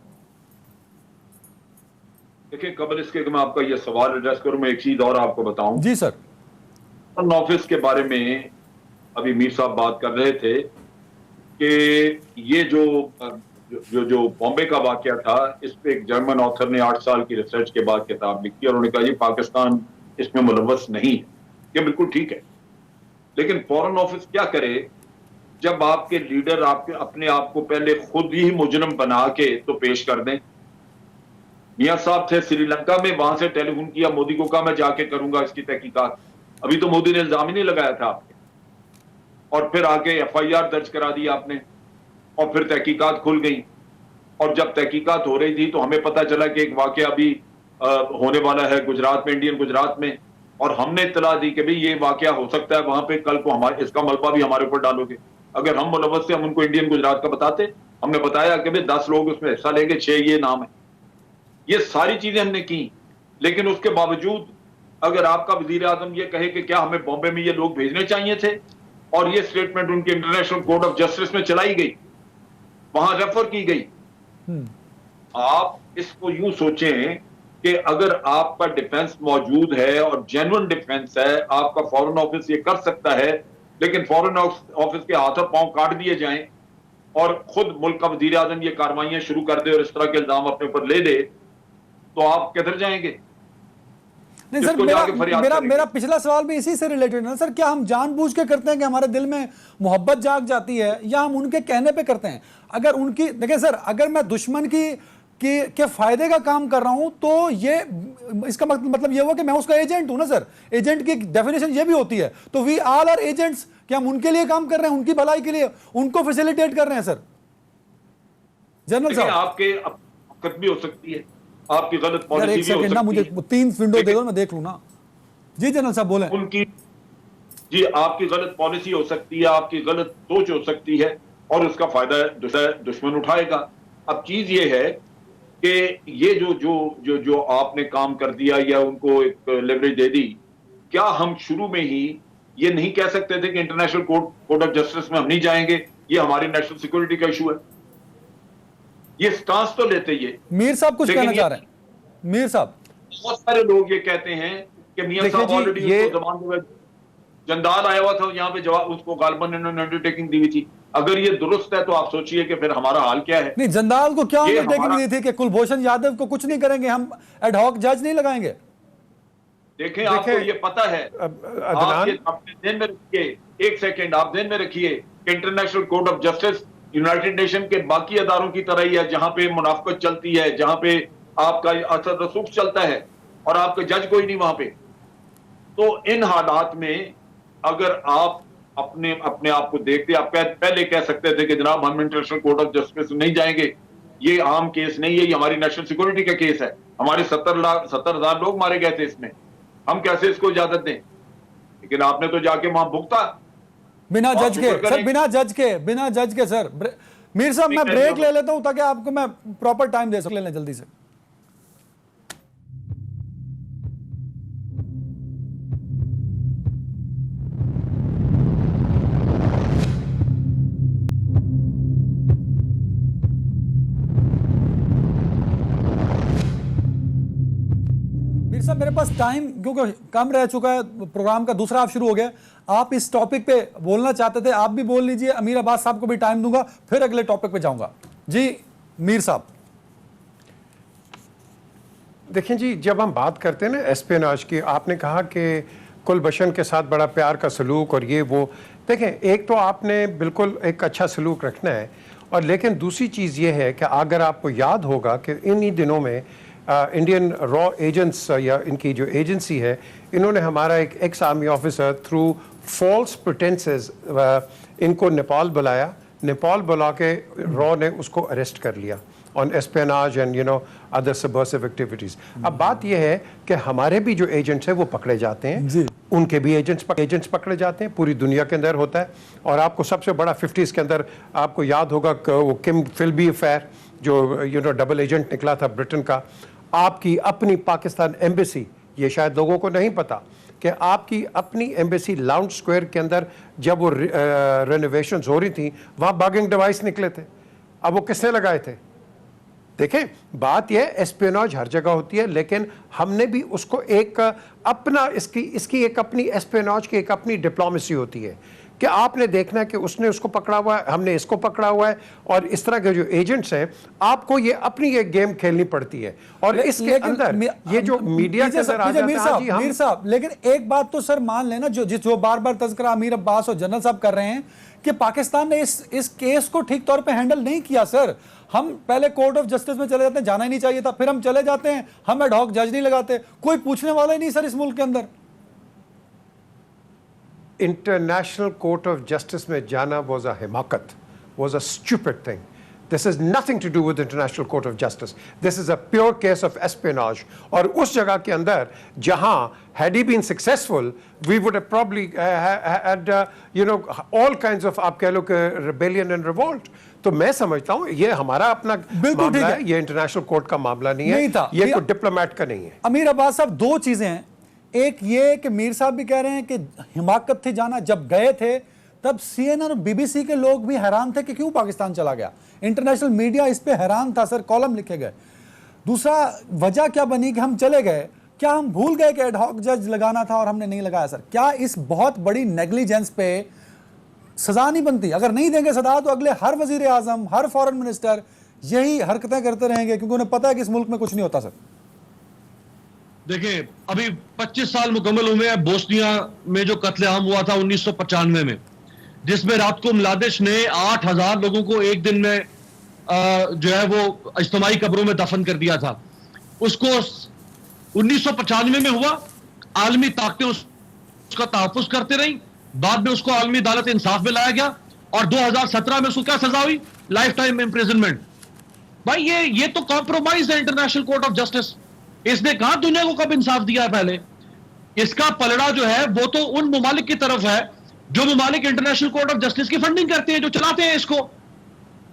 देखिए, कबल इसके कि मैं आपका ये सवाल एड्रेस करूं, मैं एक चीज और आपको बताऊं। जी सर। ऑफिस के बारे में अभी मीर साहब बात कर रहे थे कि ये जो बॉम्बे का वाकया था, इस पे एक जर्मन ऑथर ने 8 साल की रिसर्च के बाद किताब लिखी और उन्होंने कहा ये पाकिस्तान इसमें मुलव्वस नहीं है। ये बिल्कुल ठीक है, लेकिन फॉरेन ऑफिस क्या करे जब आपके लीडर आपके अपने आप को पहले खुद ही मुजरम बना के तो पेश कर दें। मियां साहब थे श्रीलंका में, वहां से टेलीफोन किया मोदी को, कहा मैं जाके करूंगा इसकी तहकीकात। अभी तो मोदी ने इल्जाम ही नहीं लगाया था आपके, और फिर आके FIR दर्ज करा दी आपने, और फिर तहकीकात खुल गई। और जब तहकीकात हो रही थी तो हमें पता चला कि एक वाकया अभी होने वाला है गुजरात में, इंडियन गुजरात में, और हमने इत्तला दी कि भाई ये वाकया हो सकता है वहां पे, कल को हमारे इसका मलबा भी हमारे ऊपर डालोगे। अगर हम मुलव्वस से हम उनको इंडियन गुजरात का बताते, हमने बताया कि भाई 10 लोग उसमें हिस्सा लेंगे, 6 ये नाम है। ये सारी चीजें हमने की, लेकिन उसके बावजूद अगर आपका वजीर आजम ये कहे कि क्या हमें बॉम्बे में ये लोग भेजने चाहिए थे, और ये स्टेटमेंट उनके इंटरनेशनल कोर्ट ऑफ जस्टिस में चलाई गई, वहां रेफर की गई। आप इसको यूं सोचें कि अगर आपका डिफेंस मौजूद है और जेन्युइन डिफेंस है, आपका फॉरेन ऑफिस ये कर सकता है, लेकिन फॉरेन ऑफिस के हाथों पांव काट दिए जाएं और खुद मुल्क का वजीर आजम ये कार्रवाइयां शुरू कर दे और इस तरह के इल्जाम अपने ऊपर ले दे, तो आप किधर जाएंगे? नहीं सर, मेरा पिछला सवाल भी इसी से रिलेटेड है सर। क्या हम जानबूझ के करते हैं कि हमारे दिल में मोहब्बत जाग जाती है, या हम उनके कहने पे करते हैं? अगर उनकी, देखिए सर, अगर मैं दुश्मन के फायदे का काम कर रहा हूं तो ये इसका मतलब ये हुआ कि मैं उसका एजेंट हूं ना सर। एजेंट की डेफिनेशन ये भी होती है। तो वी ऑल आर एजेंट्स, कि हम उनके लिए काम कर रहे हैं, उनकी भलाई के लिए, उनको फैसिलिटेट कर रहे हैं सर। जनरल साहब, आपके वक्त भी हो सकती है, आपकी गलत पॉलिसी भी हो सकती है। मुझे 3 विंडो दे दो, मैं देख लूं ना। जी जनरल साहब बोले। उनकी, जी, आपकी गलत पॉलिसी हो सकती है, आपकी गलत सोच हो सकती है, और उसका फायदा दुश्मन उठाएगा। अब चीज ये है कि ये जो आपने काम कर दिया या उनको एक लेवरेज दे दी, क्या हम शुरू में ही ये नहीं कह सकते थे कि इंटरनेशनल कोर्ट ऑफ जस्टिस में हम नहीं जाएंगे, ये हमारी नेशनल सिक्योरिटी का इशू है? ये स्टांस तो लेते ये। मीर साहब कुछ कहना चाह रहे हैं? मीर साहब, बहुत सारे लोग ये कहते हैं कि मियां साहब ऑलरेडी उसको जमान में जंदाल आया हुआ था यहाँ पे, जवाब उसको गालबन इन्होंने अंडरटेकिंग दी हुई थी। अगर ये दुरुस्त है तो आप सोचिए कि फिर हमारा हाल क्या है। नहीं, जंदाल को क्या अंडरटेकिंग दी थी कि कुलभूषण यादव को कुछ नहीं करेंगे, हम एडहॉक जज नहीं लगाएंगे? देखें, आपको ये पता है, आप ये अपने ध्यान में रखिए, एक सेकेंड आप ध्यान में रखिए कि international court of justice United nation के बाकी अदारों की तरह ही है, जहां पे मुनाफकत चलती है, जहां पे आपका असर रसूख चलता है और आपका जज कोई नहीं वहां पे। तो इन हालात में अगर आप अपने आप को देखते, आप पहले कह सकते थे कि जनाब हम इंटरनेशनल कोर्ट ऑफ जस्टिस नहीं जाएंगे, ये आम केस नहीं है, ये हमारी नेशनल सिक्योरिटी का केस है, हमारे 70,000 लोग मारे गए थे इसमें, हम कैसे इसको इजाजत दें? लेकिन आपने तो जाके वहां भुगता बिना जज के सर, बिना जज के सर। मीर साहब, मैं ब्रेक ले लेता हूं ताकि आपको मैं प्रॉपर टाइम दे सकूं। ले लें जल्दी से। मीर साहब, मेरे पास टाइम क्योंकि कम रह चुका है, प्रोग्राम का दूसरा हाफ शुरू हो गया। आप इस टॉपिक पे बोलना चाहते थे, आप भी बोल लीजिए, अमीर अब्बास साहब को भी टाइम दूंगा, फिर अगले टॉपिक पे जाऊंगा। जी मीर साहब। देखें जी, जब हम बात करते हैं ना एस्पियोनाज की, आपने कहा कि कुलभूषण के साथ बड़ा प्यार का सलूक और ये वो, देखें एक तो आपने बिल्कुल एक अच्छा सलूक रखना है, और लेकिन दूसरी चीज़ ये है कि अगर आपको याद होगा कि इन्हीं दिनों में इंडियन रॉ एजेंट्स या इनकी जो एजेंसी है, इन्होंने हमारा एक ex army officer through false pretences इनको नेपाल बुलाया, नेपाल बुला के रॉ ने उसको अरेस्ट कर लिया on espionage and other subversive activities. अब बात यह है कि हमारे भी जो एजेंट्स हैं वो पकड़े जाते हैं, उनके भी एजेंट्स पकड़े जाते हैं, पूरी दुनिया के अंदर होता है। और आपको सबसे बड़ा 50s के अंदर आपको याद होगा कि वो किम फिल्बी अफेयर जो डबल एजेंट निकला था ब्रिटेन का। आपकी अपनी पाकिस्तान एम्बेसी, ये शायद लोगों को नहीं पता कि आपकी अपनी एम्बेसी लाउंज स्क्वायर के अंदर जब वो रेनोवेशंस हो रही थी, वहाँ बगिंग डिवाइस निकले थे। अब वो किसने लगाए थे? देखें, बात यह एस्पियोनाज हर जगह होती है, लेकिन हमने भी उसको एक अपना इसकी एक अपनी एस्पियोनाज की एक अपनी डिप्लोमेसी होती है कि आपने देखना है कि उसने उसको पकड़ा हुआ है, हमने इसको पकड़ा हुआ है, और इस तरह के जो एजेंट्स हैं, आपको ये अपनी एक गेम खेलनी पड़ती है। और इसके अंदर ये जो मीडिया के अंदर आ जाता है। मीर साहब, लेकिन एक बात तो सर मान लेना, जो बार बार तज़किरा अमीर अब्बास और जनरल साहब कर रहे हैं कि पाकिस्तान ने इस केस को ठीक तौर पे हैंडल नहीं किया। सर, हम पहले कोर्ट ऑफ जस्टिस में चले जाते हैं, जाना ही नहीं चाहिए था, फिर हम चले जाते हैं, हम एडहॉक जज नहीं लगाते, कोई पूछने वाला ही नहीं सर इस मुल्क के अंदर। इंटरनेशनल कोर्ट ऑफ जस्टिस में जाना was a हिमाकत, was a stupid thing. This has nothing to do with International Court of Justice. This is a pure case of espionage. और उस जगह के अंदर जहां had he been successful, we would have probably had all kinds of आप कह लो कि rebellion and revolt. तो मैं समझता हूं ये हमारा अपना बिल्कुल मामला ठीक है, ये इंटरनेशनल कोर्ट का मामला नहीं नहीं है, था। ये कोई डिप्लोमेट का नहीं है। अमीर अब्बास साहब, दो चीजें हैं। एक ये कि मीर साहब भी कह रहे हैं कि हिमाकत थी जाना, जब गए थे तब CNN और BBC के लोग भी हैरान थे कि क्यों पाकिस्तान चला गया। इंटरनेशनल मीडिया इस पे हैरान था सर, कॉलम लिखे गए। दूसरा, वजह क्या बनी कि हम चले गए? क्या हम भूल गए कि एडहॉक जज लगाना था और हमने नहीं लगाया? सर, क्या इस बहुत बड़ी नेग्लिजेंस पे सजा नहीं बनती? अगर नहीं देंगे सजा तो अगले हर वजीर आजम, हर फॉरेन मिनिस्टर यही हरकतें करते रहेंगे, क्योंकि उन्हें पता है कि इस मुल्क में कुछ नहीं होता। सर देखिए, अभी 25 साल मुकम्मल हुए हैं बोस्निया में जो कत्लेआम हुआ था 1995 में, जिसमें रात को मलादिश ने 8000 लोगों को एक दिन में जो है वो इज्तिमाई कब्रों में दफन कर दिया था। उसको 1995 में हुआ, आलमी ताकतें उसका तहफ्फुज़ करते रही, बाद में उसको आलमी अदालत इंसाफ में लाया गया और 2017 में उसको क्या सजा हुई? Life time imprisonment. भाई ये तो कॉम्प्रोमाइज है इंटरनेशनल कोर्ट ऑफ जस्टिस। इसने कहा दुनिया को कब इंसाफ दिया है? पहले इसका पलड़ा जो है वो तो उन ममालिक की तरफ है जो ममालिक इंटरनेशनल कोर्ट ऑफ जस्टिस की फंडिंग करते हैं, जो चलाते हैं इसको,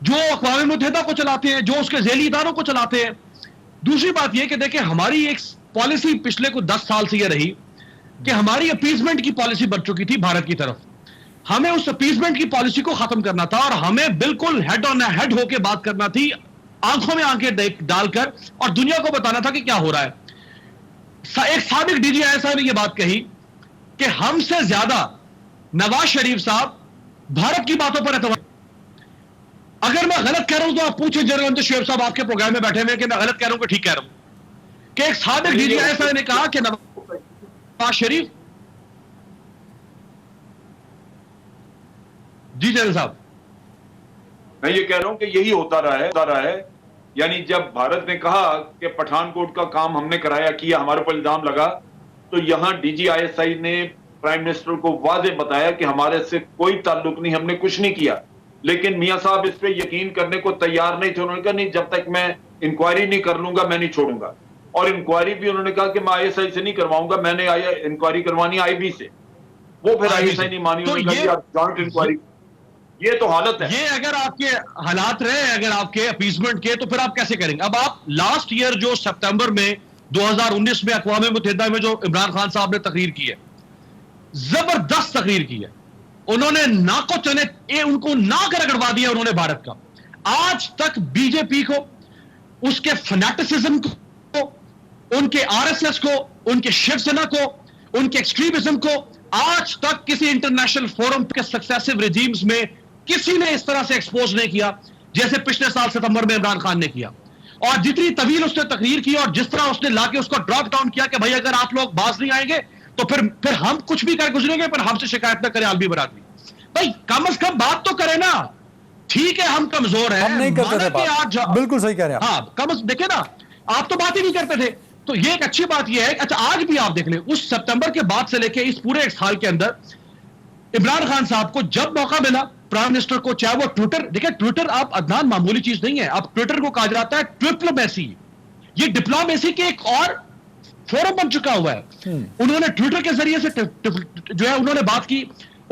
जो अक़वाम मुत्तहिदा को चलाते हैं, जो उसके ज़ेली इदारों को चलाते हैं। दूसरी बात यह कि देखिए, हमारी एक पॉलिसी पिछले कुछ 10 साल से यह रही कि हमारी अपीजमेंट की पॉलिसी बन चुकी थी भारत की तरफ। हमें उस अपीजमेंट की पॉलिसी को खत्म करना था और हमें बिल्कुल हेड ऑन हेड होकर बात करना थी, आंखों में आंखें डालकर, और दुनिया को बताना था कि क्या हो रहा है। एक साबिक DGI साहब ने यह बात कही कि हमसे ज्यादा नवाज शरीफ साहब भारत की बातों पर एतबार। अगर मैं गलत कह रहा हूं तो आप पूछें जनरल शेख साहब आपके प्रोग्राम में बैठे हुए कि मैं गलत कह रहा हूं कि ठीक कह रहा हूं। कि एक साबिक DGI साहब ने कहा कि नवाज शरीफ, जी जनरल साहब, मैं ये कह रहा हूं कि यही होता रहा है। यानी जब भारत ने कहा कि पठानकोट का काम हमने कराया किया, हमारे पर इल्जाम लगा, तो यहां DGI ने प्राइम मिनिस्टर को वाज़ेह बताया कि हमारे से कोई ताल्लुक नहीं, हमने कुछ नहीं किया। लेकिन मियां साहब इस पे यकीन करने को तैयार नहीं थे। उन्होंने कहा नहीं, जब तक मैं इंक्वायरी नहीं कर लूंगा मैं नहीं छोड़ूंगा। और इंक्वायरी भी उन्होंने कहा कि मैं ISI से नहीं करवाऊंगा, मैंने इंक्वायरी करवानी IB से। वो फिर ISI नहीं मानी, उन्होंने कहा जॉइंट इंक्वायरी। ये तो हालत है। ये अगर आपके हालात रहे अगर आपके अपीजमेंट के, तो फिर आप कैसे करेंगे? अब आप लास्ट ईयर जो सितंबर में 2019 में अक़वाम मुत्तहिदा में जो इमरान खान साहब ने तकरीर की है, जबरदस्त तकरीर की है। उन्होंने नाको चने उनको नाक रगड़वा दिया उन्होंने भारत का। आज तक बीजेपी को, उसके फैनेटिसिज्म को, उनके RSS को, उनके शिवसेना को, उनके एक्सट्रीमिज्म को आज तक किसी इंटरनेशनल फोरम के सक्सेसिव रिजीम्स में किसी ने इस तरह से एक्सपोज नहीं किया जैसे पिछले साल सितंबर में इमरान खान ने किया। और जितनी तवील उसने तकरीर की और जिस तरह उसने लाके उसको ड्रॉप डाउन किया कि भाई अगर आप लोग बाज नहीं आएंगे तो फिर हम कुछ भी कर गुजरेंगे, पर हमसे शिकायत ना करें आलमी बरादरी। भाई कम से कम बात तो करें ना। ठीक है हम कमजोर हैं, हम नहीं करते थे बात। आज बिल्कुल सही कह रहे हैं आप। हाँ, देखिए ना, आप तो बात ही नहीं करते थे। तो ये एक अच्छी बात ये है। अच्छा, आज भी आप देख लें, उस सितंबर के बाद से लेके इस पूरे एक साल के अंदर इमरान खान साहब को जब मौका मिला, प्राइम मिनिस्टर को, चाहे वो ट्विटर, देखिए ट्विटर आप अदनान मामूली चीज नहीं है। आप ट्विटर को कहा जाता है डिप्लोमेसी। ये डिप्लोमेसी के एक और फोरम बन चुका हुआ है। उन्होंने ट्विटर के जरिए से जो है उन्होंने बात की।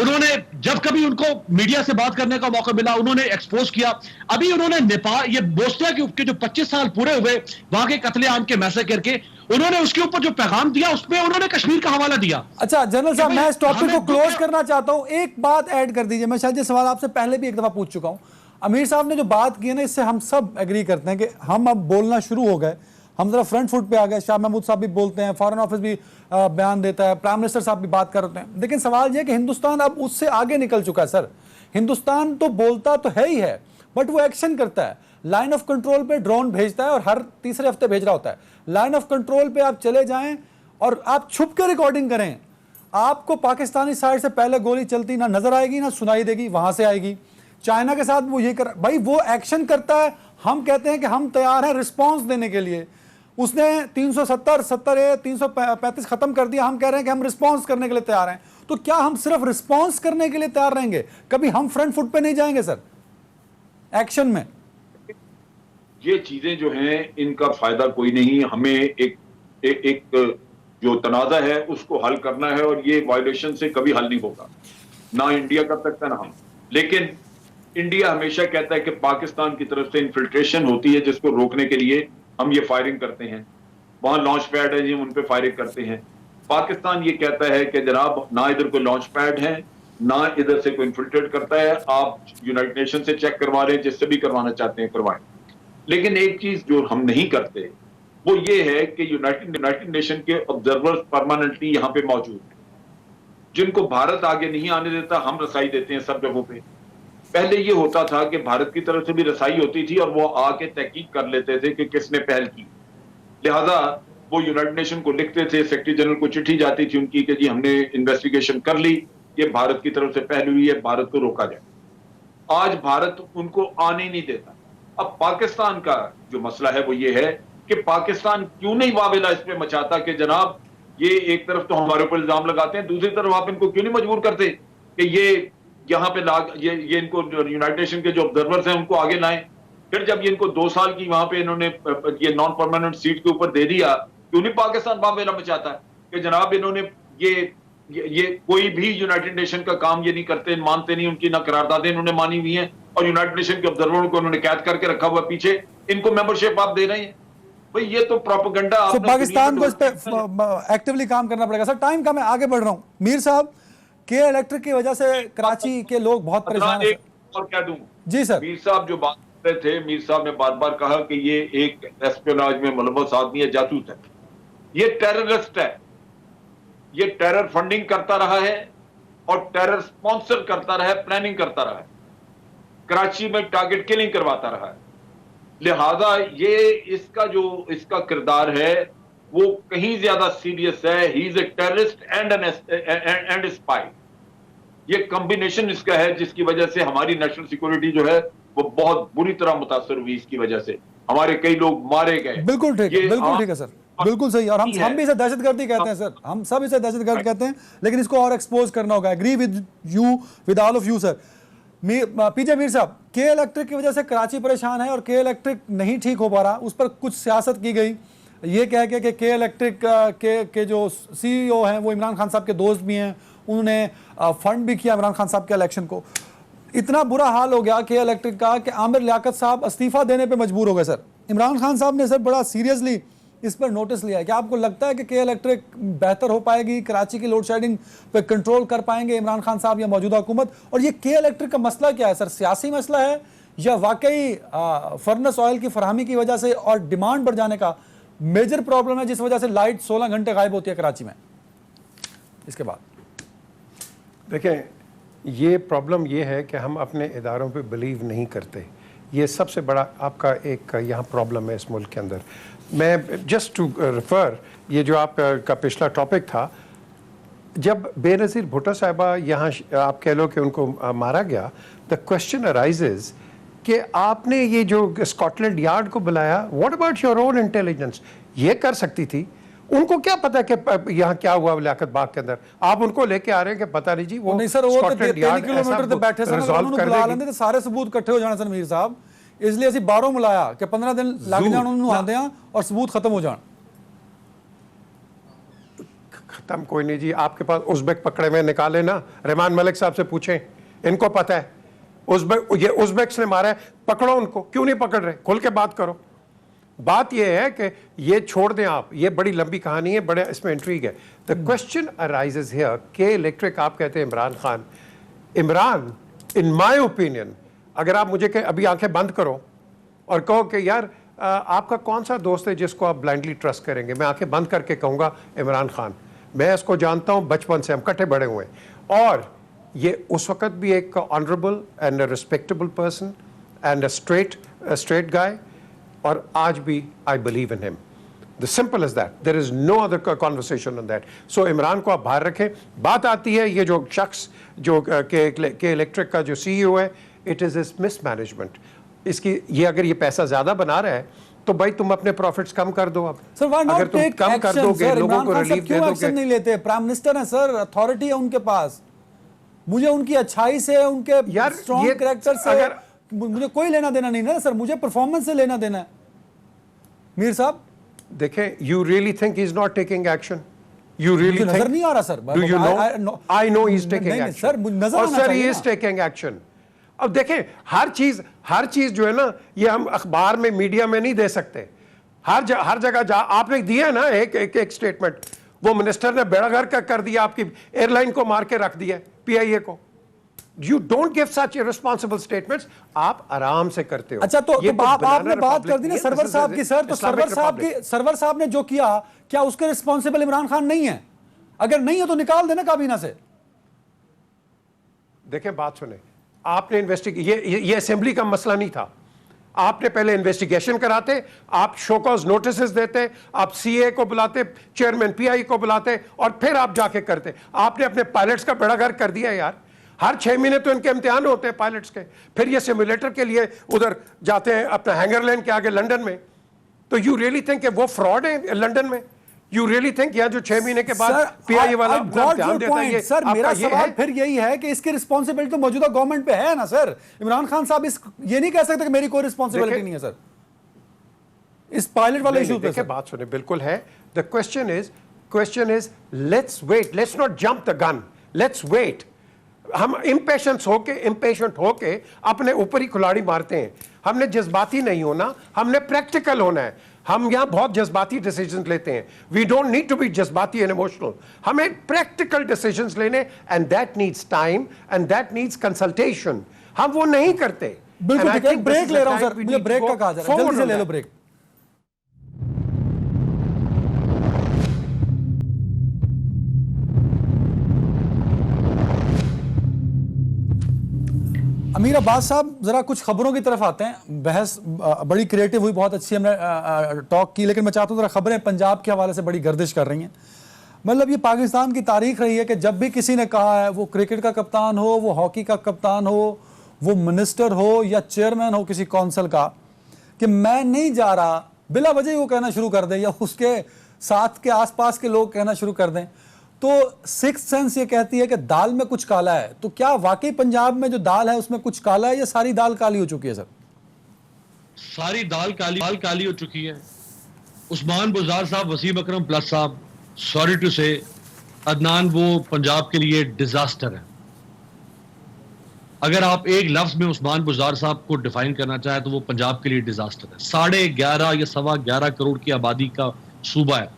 उन्होंने जब कभी उनको मीडिया से बात करने का मौका मिला उन्होंने एक्सपोज किया। अभी उन्होंने नेपाल, ये बोस्निया के जो 25 साल पूरे हुए वहां के कत्लेआम के मैसेकर के, उन्होंने उसके ऊपर जो पैगाम दिया उसमें उन्होंने कश्मीर का हवाला दिया। अच्छा जनरल साहब, मैं इस टॉपिक को क्लोज करना चाहता हूं। एक बात ऐड कर दीजिए। मैं शायद ये सवाल आपसे पहले भी एक दफा पूछ चुका हूं। अमीर साहब ने जो बात की है ना, इससे हम सब एग्री करते हैं कि हम अब बोलना शुरू हो गए, हम जरा फ्रंट फुट पे आ गए। शाह महमूद साहब भी बोलते हैं, फॉरेन ऑफिस भी बयान देता है, प्राइम मिनिस्टर साहब भी बात करते हैं। लेकिन सवाल यह है कि हिंदुस्तान अब उससे आगे निकल चुका है सर। हिंदुस्तान तो बोलता तो है ही है, बट वो एक्शन करता है। लाइन ऑफ कंट्रोल पे ड्रोन भेजता है और हर तीसरे हफ्ते भेज रहा होता है। लाइन ऑफ कंट्रोल पे आप चले जाएं और आप छुप के रिकॉर्डिंग करें, आपको पाकिस्तानी साइड से पहले गोली चलती ना नजर आएगी ना सुनाई देगी, वहां से आएगी। चाइना के साथ वो ये कर, भाई वो एक्शन करता है। हम कहते हैं कि हम तैयार हैं रिस्पॉन्स देने के लिए। उसने 370 335 खत्म कर दिया, हम कह रहे हैं कि हम रिस्पॉन्स करने के लिए तैयार हैं। तो क्या हम सिर्फ रिस्पॉन्स करने के लिए तैयार रहेंगे? कभी हम फ्रंट फुट पे नहीं जाएंगे सर एक्शन में? ये चीजें जो हैं इनका फायदा कोई नहीं। हमें एक जो तनाजा है उसको हल करना है और ये वायलेशन से कभी हल नहीं होगा, ना इंडिया कर सकता ना हम। लेकिन इंडिया हमेशा कहता है कि पाकिस्तान की तरफ से इन्फिल्ट्रेशन होती है, जिसको रोकने के लिए हम ये फायरिंग करते हैं। वहां लॉन्च पैड है जी, हम उन पे फायरिंग करते हैं। पाकिस्तान ये कहता है कि जनाब ना इधर कोई लॉन्च पैड है, ना इधर से कोई इन्फिल्ट्रेट करता है, आप यूनाइटेड नेशन से चेक करवा रहे हैं, जिससे भी करवाना चाहते हैं करवाएं। लेकिन एक चीज जो हम नहीं करते वो ये है कि यूनाइटेड नेशन के ऑब्जर्वर्स परमानेंटली यहाँ पे मौजूद हैं, जिनको भारत आगे नहीं आने देता, हम रसाई देते हैं सब जगहों पे। पहले ये होता था कि भारत की तरफ से भी रसाई होती थी और वो आके तहकीक कर लेते थे कि किसने पहल की, लिहाजा वो यूनाइटेड नेशन को लिखते थे, सेक्रेटरी जनरल को चिट्ठी जाती थी उनकी कि जी हमने इन्वेस्टिगेशन कर ली, ये भारत की तरफ से पहल हुई है, भारत को रोका जाए। आज भारत उनको आने नहीं देता। अब पाकिस्तान का जो मसला है वो ये है कि पाकिस्तान क्यों नहीं वावेला इस पे मचाता कि जनाब ये एक तरफ तो हमारे ऊपर इल्जाम लगाते हैं, दूसरी तरफ आप इनको क्यों नहीं मजबूर करते कि ये यहाँ पे ये इनको यूनाइटेड नेशन के जो ऑब्जर्वर्स हैं उनको आगे लाएं। फिर जब ये इनको 2 साल की वहां पे इन्होंने ये नॉन परमानेंट सीट के ऊपर दे दिया, क्यों नहीं पाकिस्तान वावेला मचाता है कि जनाब इन्होंने ये कोई भी यूनाइटेड नेशन का काम ये नहीं करते, मानते नहीं, उनकी ना करारदादें इन्होंने मानी हुई हैं और यूनाइटेड नेशन के ऑब्जर्वरों को उन्होंने कैद करके रखा हुआ पीछे, इनको मेंबरशिप आप दे रहे हैं। भाई ये तो प्रोपेगेंडा। तो पाकिस्तान को इस पे एक्टिवली काम करना पड़ेगा। सर टाइम का मैं आगे बढ़ रहा हूं। मीर साहब, के इलेक्ट्रिक की वजह से कराची के लोग बहुत परेशान हैं। और क्या दूं जी सर। मीर साहब जो बात कर रहे थे, मीर साहब ने बार बार कहा कि ये एक एस्पियोनाज में मुलव्वस आदमी है, जासूस है, ये टेररिस्ट है, ये टेरर फंडिंग करता रहा है और टेरर स्पॉन्सर करता रहा है, प्लानिंग करता रहा है, कराची में टारगेट किलिंग करवाता रहा है। लिहाजा ये इसका किरदार है वो कहीं ज्यादा सीरियस है। He is a terrorist and spy. ये कॉम्बिनेशन इसका है जिसकी वजह से हमारी नेशनल सिक्योरिटी जो है वो बहुत बुरी तरह मुतासर हुई। इसकी वजह से हमारे कई लोग मारे गए। बिल्कुल ठीक है सर, बिल्कुल सही। और हम भी इसे दहशतगर्दी कहते हैं सर, हम सब इसे दहशतगर्द कहते हैं, लेकिन इसको और एक्सपोज करना होगा। Agree with you, with all of you sir. PJ Mir साहब, के इलेक्ट्रिक की वजह से कराची परेशान है और के इलेक्ट्रिक नहीं ठीक हो पा रहा, उस पर कुछ सियासत की गई, ये कह के कि के इलेक्ट्रिक के जो सीईओ हैं वो इमरान खान साहब के दोस्त भी हैं, उन्होंने फंड भी किया इमरान खान साहब के इलेक्शन को। इतना बुरा हाल हो गया के इलेक्ट्रिक का कि आमिर लियाकत साहब इस्तीफा देने पे मजबूर हो गए सर। इमरान खान साहब ने सर बड़ा सीरियसली इस पर नोटिस लिया है। क्या आपको लगता है कि के इलेक्ट्रिक बेहतर हो पाएगी, कराची की लोड शेडिंग पे कंट्रोल कर पाएंगे इमरान खान साहब या मौजूदा हुकूमत? और ये के इलेक्ट्रिक का मसला क्या है सर, सियासी मसला है या वाकई फर्नेस ऑयल की फराहमी की वजह से और डिमांड बढ़ जाने का मेजर प्रॉब्लम है जिस वजह से लाइट 16 घंटे गायब होती है कराची में? इसके बाद देखें, ये प्रॉब्लम ये है कि हम अपने इदारों पे बिलीव नहीं करते। ये सबसे बड़ा आपका एक यहाँ प्रॉब्लम है इस मुल्क के अंदर। मैं जस्ट टू रेफर, ये जो आपका पिछला टॉपिक था, जब बेनज़ीर भुट्टो साहिबा यहाँ आप कह लो कि उनको मारा गया, द क्वेश्चन अराइजेज कि आपने ये जो स्कॉटलैंड यार्ड को बुलाया, what about your own intelligence? ये कर सकती थी। उनको क्या पता कि यहाँ क्या हुआ लियाकत बाग के अंदर? आप उनको लेके आ रहे हैं कि पता नहीं जी वो नहीं सर, वो तो 3 किलोमीटर ते बैठे सर, उन्होंने बुला लेंदे ते सारे सबूत इकट्ठे हो जाने सर मीर साहब। इसलिए ਅਸੀਂ ਬਾਹਰੋਂ ਮਿਲਾਇਆ कि 15 दिन लग जान उन्होंने आंदे हैं और सबूत खत्म हो जान। खत्म कोई नहीं जी, आपके पास उज़्बेक पकड़े में निकाले ना, रहमान मलिक साहब से पूछें, इनको पता है ये उज़्बेक्स ने मारा है, पकड़ो उनको। क्यों नहीं पकड़ रहे? खुल के बात करो। बात यह है कि ये छोड़ दें आप, ये बड़ी लंबी कहानी है, बड़े इसमें इंट्रीग है। द क्वेश्चन अराइजेज हियर, के इलेक्ट्रिक आप कहते हैं Imran Khan. Imran in my opinion, अगर आप मुझे अभी आंखें बंद करो और कहो कि यार आपका कौन सा दोस्त है जिसको आप ब्लाइंडली ट्रस्ट करेंगे, मैं आंखें बंद करके कहूँगा इमरान खान। मैं इसको जानता हूँ, बचपन से हम इकट्ठे बड़े हुए, और ये उस वक्त भी एक honourable and respectable person and straight guy, और आज भी I believe in him. The simple is that, there is no other conversation on that. So Imran को आप बाहर रखें। बात आती है ये जो शख्स जो के इलेक्ट्रिक का जो सीईओ है, इट इज इज मिसमैनेजमेंट। इसकी ये अगर ये पैसा ज्यादा बना रहा है तो भाई तुम अपने प्रॉफिट्स कम कर दो। अब अगर तुम कम कर दोगे, लोगों को रिलीफ दे दोगे। नहीं लेते, प्राइम मिनिस्टर है सर, अथॉरिटी है उनके पास। मुझे उनकी अच्छाई से, उनके स्ट्रॉन्ग कैरेक्टर से अगर मुझे कोई लेना देना नहीं ना सर, मुझे परफॉर्मेंस से लेना देना है। मीर साहब देखें, you really think he is not taking action? You really think? नजर नहीं आ रहा sir. Do you know? I know he's taking action. Sir नजर और sir he is taking action. अब देखें, हर चीज जो है ना, ये हम अखबार में, मीडिया में नहीं दे सकते। हर जगह आपने दिया है ना एक स्टेटमेंट, वो मिनिस्टर ने बेड़ा गर्क कर दिया, आपकी एयरलाइन को मार के रख दिया पीआईए को। You don't give such irresponsible statements, आप आराम से करते हो। अच्छा, तो आपने बात कर दी ना सरवर साहब की, सर, तो सरवर साहब ने जो किया, क्या उसके रिस्पॉन्सिबल इमरान खान नहीं है? अगर नहीं है तो निकाल देना काबीना से। देखें, बात सुने, आपने ये असेंबली का मसला नहीं था। आपने पहले इन्वेस्टिगेशन कराते, आप शोकॉज नोटिस देते, आप सीए को बुलाते, चेयरमैन पीआई को बुलाते, और फिर आप जाके करते। आपने अपने पायलट्स का बेड़ा गर्क कर दिया यार। हर 6 महीने तो इनके इम्तिहान होते हैं पायलट्स के, फिर ये सिमुलेटर के लिए उधर जाते हैं अपना हैंगर लेन के आगे लंदन में। तो यू रियली थिंक वो फ्रॉड है लंदन में? यू रियली थिंक यहाँ जो 6 महीने के बाद पीआई वाला ध्यान देता है? सर, मेरा सवाल फिर यही है कि इसकी रिस्पॉन्सिबिलिटी तो मौजूदा गवर्नमेंट पे है ना सर। इमरान खान साहब ये नहीं कह सकते कि मेरी कोई रिस्पॉन्सिबिलिटी नहीं है सर इस पायलट वाले इशू पे। बात सुने, बिल्कुल है। The question is let's wait, let's not jump the gun, let's wait. हम इम्पेशेंट होके अपने ऊपर ही खिलाड़ी मारते हैं। हमने जज्बाती नहीं होना, हमने प्रैक्टिकल होना है। हम यहां बहुत जज्बाती डिसीजंस लेते हैं। We don't need to be जज्बाती एंड इमोशनल, हमें प्रैक्टिकल डिसीजंस लेने, and that needs time and that needs consultation. हम वो नहीं करते। बिल्कुल ठीक है, ब्रेक ले रहा हूं सर, मुझे ब्रेक का कहा जा रहा है, जल्दी से ले लो ब्रेक। अमीर अब्बास साहब, जरा कुछ खबरों की तरफ आते हैं। बहस बड़ी क्रिएटिव हुई, बहुत अच्छी हमने टॉक की, लेकिन मैं चाहता हूँ जरा खबरें पंजाब के हवाले से बड़ी गर्दिश कर रही हैं। मतलब ये पाकिस्तान की तारीख रही है कि जब भी किसी ने कहा है, वो क्रिकेट का कप्तान हो, वो हॉकी का कप्तान हो, वो मिनिस्टर हो या चेयरमैन हो किसी कौंसिल का, कि मैं नहीं जा रहा, बिला वजह वो कहना शुरू कर दें, या उसके साथ के आसपास के लोग कहना शुरू कर दें, तो सिक्स्थ सेंस ये कहती है कि दाल में कुछ काला है। तो क्या वाकई पंजाब में जो दाल है उसमें कुछ काला है, या सारी दाल काली हो चुकी है सर? सारी दाल काली हो चुकी है। उस्मान बुज़दार साहब, वसीम अकरम प्लस साहब, सॉरी टू से, अदनान, वो पंजाब के लिए डिजास्टर है। अगर आप एक लफ्ज में उस्मान बुज़दार साहब को डिफाइन करना चाहे तो वो पंजाब के लिए डिजास्टर है। 11.5 या 11.25 करोड़ की आबादी का सूबा है।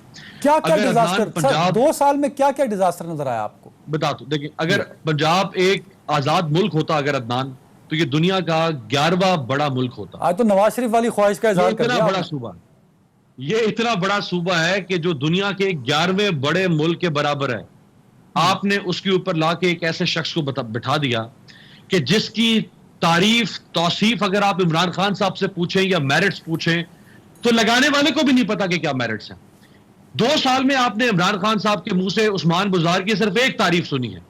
क्या डिजास्टर सर, 2 साल में क्या डिजास्टर नजर आया आपको? बता दो। देखिए, अगर पंजाब एक आजाद मुल्क होता, अगर अदनान, तो ये दुनिया का 11वां बड़ा मुल्क होता। आज तो नवाज शरीफ वाली ख्वाहिश का इजहार कर दिया। बड़ा सूबा, ये इतना बड़ा सूबा है कि जो दुनिया के 11वें बड़े मुल्क के बराबर है। आपने उसके ऊपर लाके एक ऐसे शख्स को बिठा दिया कि जिसकी तारीफ, तौसीफ अगर आप इमरान खान साहब से पूछें या मेरिट्स पूछें, तो लगाने वाले को भी नहीं पता कि क्या मेरिट्स हैं। 2 साल में आपने इमरान खान साहब के मुंह से उस्मान बुज़दार की सिर्फ एक तारीफ सुनी है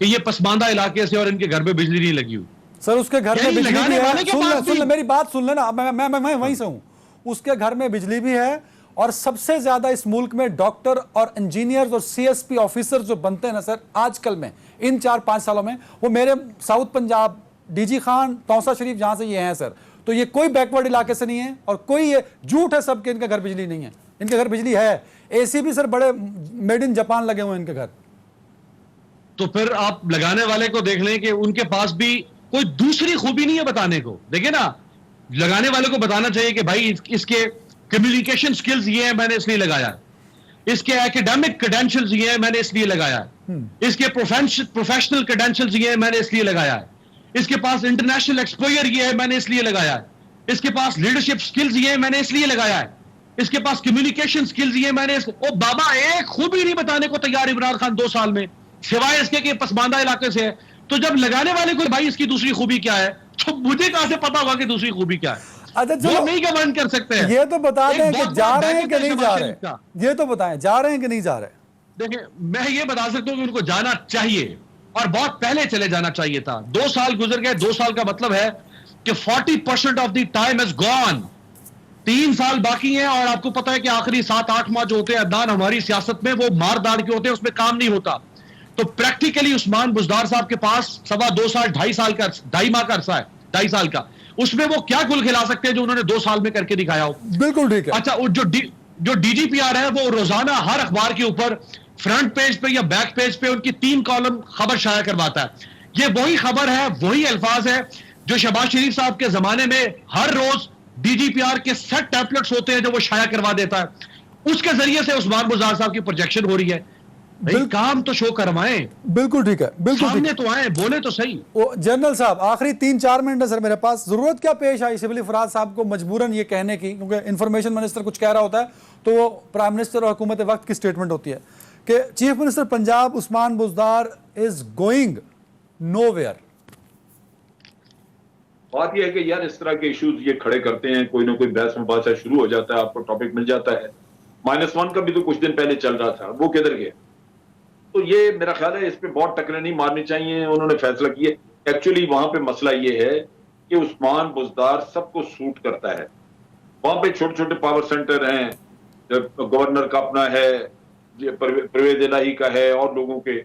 कि ये पसमानदा इलाके से और इनके घर में बिजली नहीं लगी हुई। सर, उसके घर में बिजली भी है। सुन ले मेरी बात, सुन लेना, मैं वहीं से हूं। उसके घर में बिजली भी है, और सबसे ज्यादा इस मुल्क में डॉक्टर और इंजीनियर्स और सीएसपी ऑफिसर जो बनते हैं ना सर, आजकल में इन 4-5 सालों में, वो मेरे साउथ पंजाब, डीजी खान, तौसा शरीफ, जहां से ये हैं सर। तो ये कोई बैकवर्ड इलाके से नहीं है, और कोई ये झूठ है सबके इनके घर बिजली नहीं है। इनके घर बिजली है, एसी भी सर बड़े मेड इन जापान लगे हुए हैं इनके घर। तो फिर आप लगाने वाले को देख लें कि उनके पास भी कोई दूसरी खूबी नहीं है बताने को। देखिए ना, लगाने वाले को बताना चाहिए कि भाई इसके कम्युनिकेशन स्किल्स ये है, मैंने इसलिए लगाया है, इसके एकेडमिक क्रेडेंशियल्स ये है, मैंने इसलिए लगाया है, इसके प्रोफेशनल क्रेडेंशियल्स ये है, मैंने इसलिए लगाया है, इसके पास इंटरनेशनल एक्सपोजर ये है, मैंने इसलिए लगाया है, इसके पास लीडरशिप स्किल्स ये है, मैंने इसलिए लगाया है, इसके पास कम्युनिकेशन स्किल्स ये मैंने ओ बाबा, एक खूबी नहीं बताने को तैयार इमरान खान 2 साल में, सिवाय इसके कि पसमानदा इलाके से है। तो जब लगाने वाले को भाई इसकी दूसरी खूबी क्या है, तो मुझे कहां से पता होगा कि दूसरी खूबी क्या है? अच्छा, जो नहीं कमेंट कर सकते हैं। ये तो बता दें कि जा रहे हैं कि नहीं जा रहे, ये तो बताएं जा रहे हैं कि नहीं जा रहे। देखिए, मैं ये बता सकता हूं कि उनको जाना चाहिए, और बहुत पहले चले जाना चाहिए था। 2 साल गुजर गए। 2 साल का मतलब है कि 40% of the time is gone. 3 साल बाकी हैं, और आपको पता है कि आखिरी 7-8 माह जो होते हैं अदनान हमारी सियासत में, वो मार दाड़ के होते हैं, उसमें काम नहीं होता। तो प्रैक्टिकली उस्मान बुज़दार साहब के पास 2.25 साल, 2.5 माह का अरसा है, 2.5 साल का। उसमें वो क्या कुल खिला सकते हैं जो उन्होंने 2 साल में करके दिखाया हो? बिल्कुल ठीक है। अच्छा, जो डीजीपीआर है वो रोजाना हर अखबार के ऊपर फ्रंट पेज पे या बैक पेज पे उनकी 3 कॉलम खबर शाया करवाता है। ये वही खबर है, वही अल्फाज है, जो शहबाज शरीफ साहब के जमाने में हर रोज डीजीपीआर के सेट टैबलेट्स होते हैं जो वो शाया करवा देता है, उसके जरिए से उस्मान बुज़दार साहब की प्रोजेक्शन हो रही है। भाई काम तो शो करवाएं, बिल्कुल ठीक है, बिल्कुल ठीक सामने है। तो आए, बोले तो सही। जनरल साहब आखिरी 3-4 मिनट है सर मेरे पास। जरूरत क्या पेश आई शिबली फराज साहब को मजबूरन ये कहने की, क्योंकि इंफॉर्मेशन मिनिस्टर कुछ कह रहा होता है तो वो प्राइम मिनिस्टर और हुकूमत वक्त की स्टेटमेंट होती है कि chief minister Punjab Usman Buzdar is going nowhere. बात यह है कि यार इस तरह के इश्यूज ये खड़े करते हैं, कोई ना कोई बहस मुबासा शुरू हो जाता है, आपको टॉपिक मिल जाता है। -1 का भी तो कुछ दिन पहले चल रहा था, वो किधर गया? तो ये मेरा ख्याल है इस पे बहुत टकरे नहीं मारनी चाहिए। उन्होंने फैसला किया। एक्चुअली वहां पे मसला ये है कि उस्मान बुज़दार सबको सूट करता है। वहां पे छोटे छोटे पावर सेंटर हैं, गवर्नर का अपना है, परवेज इलाही का है और लोगों के,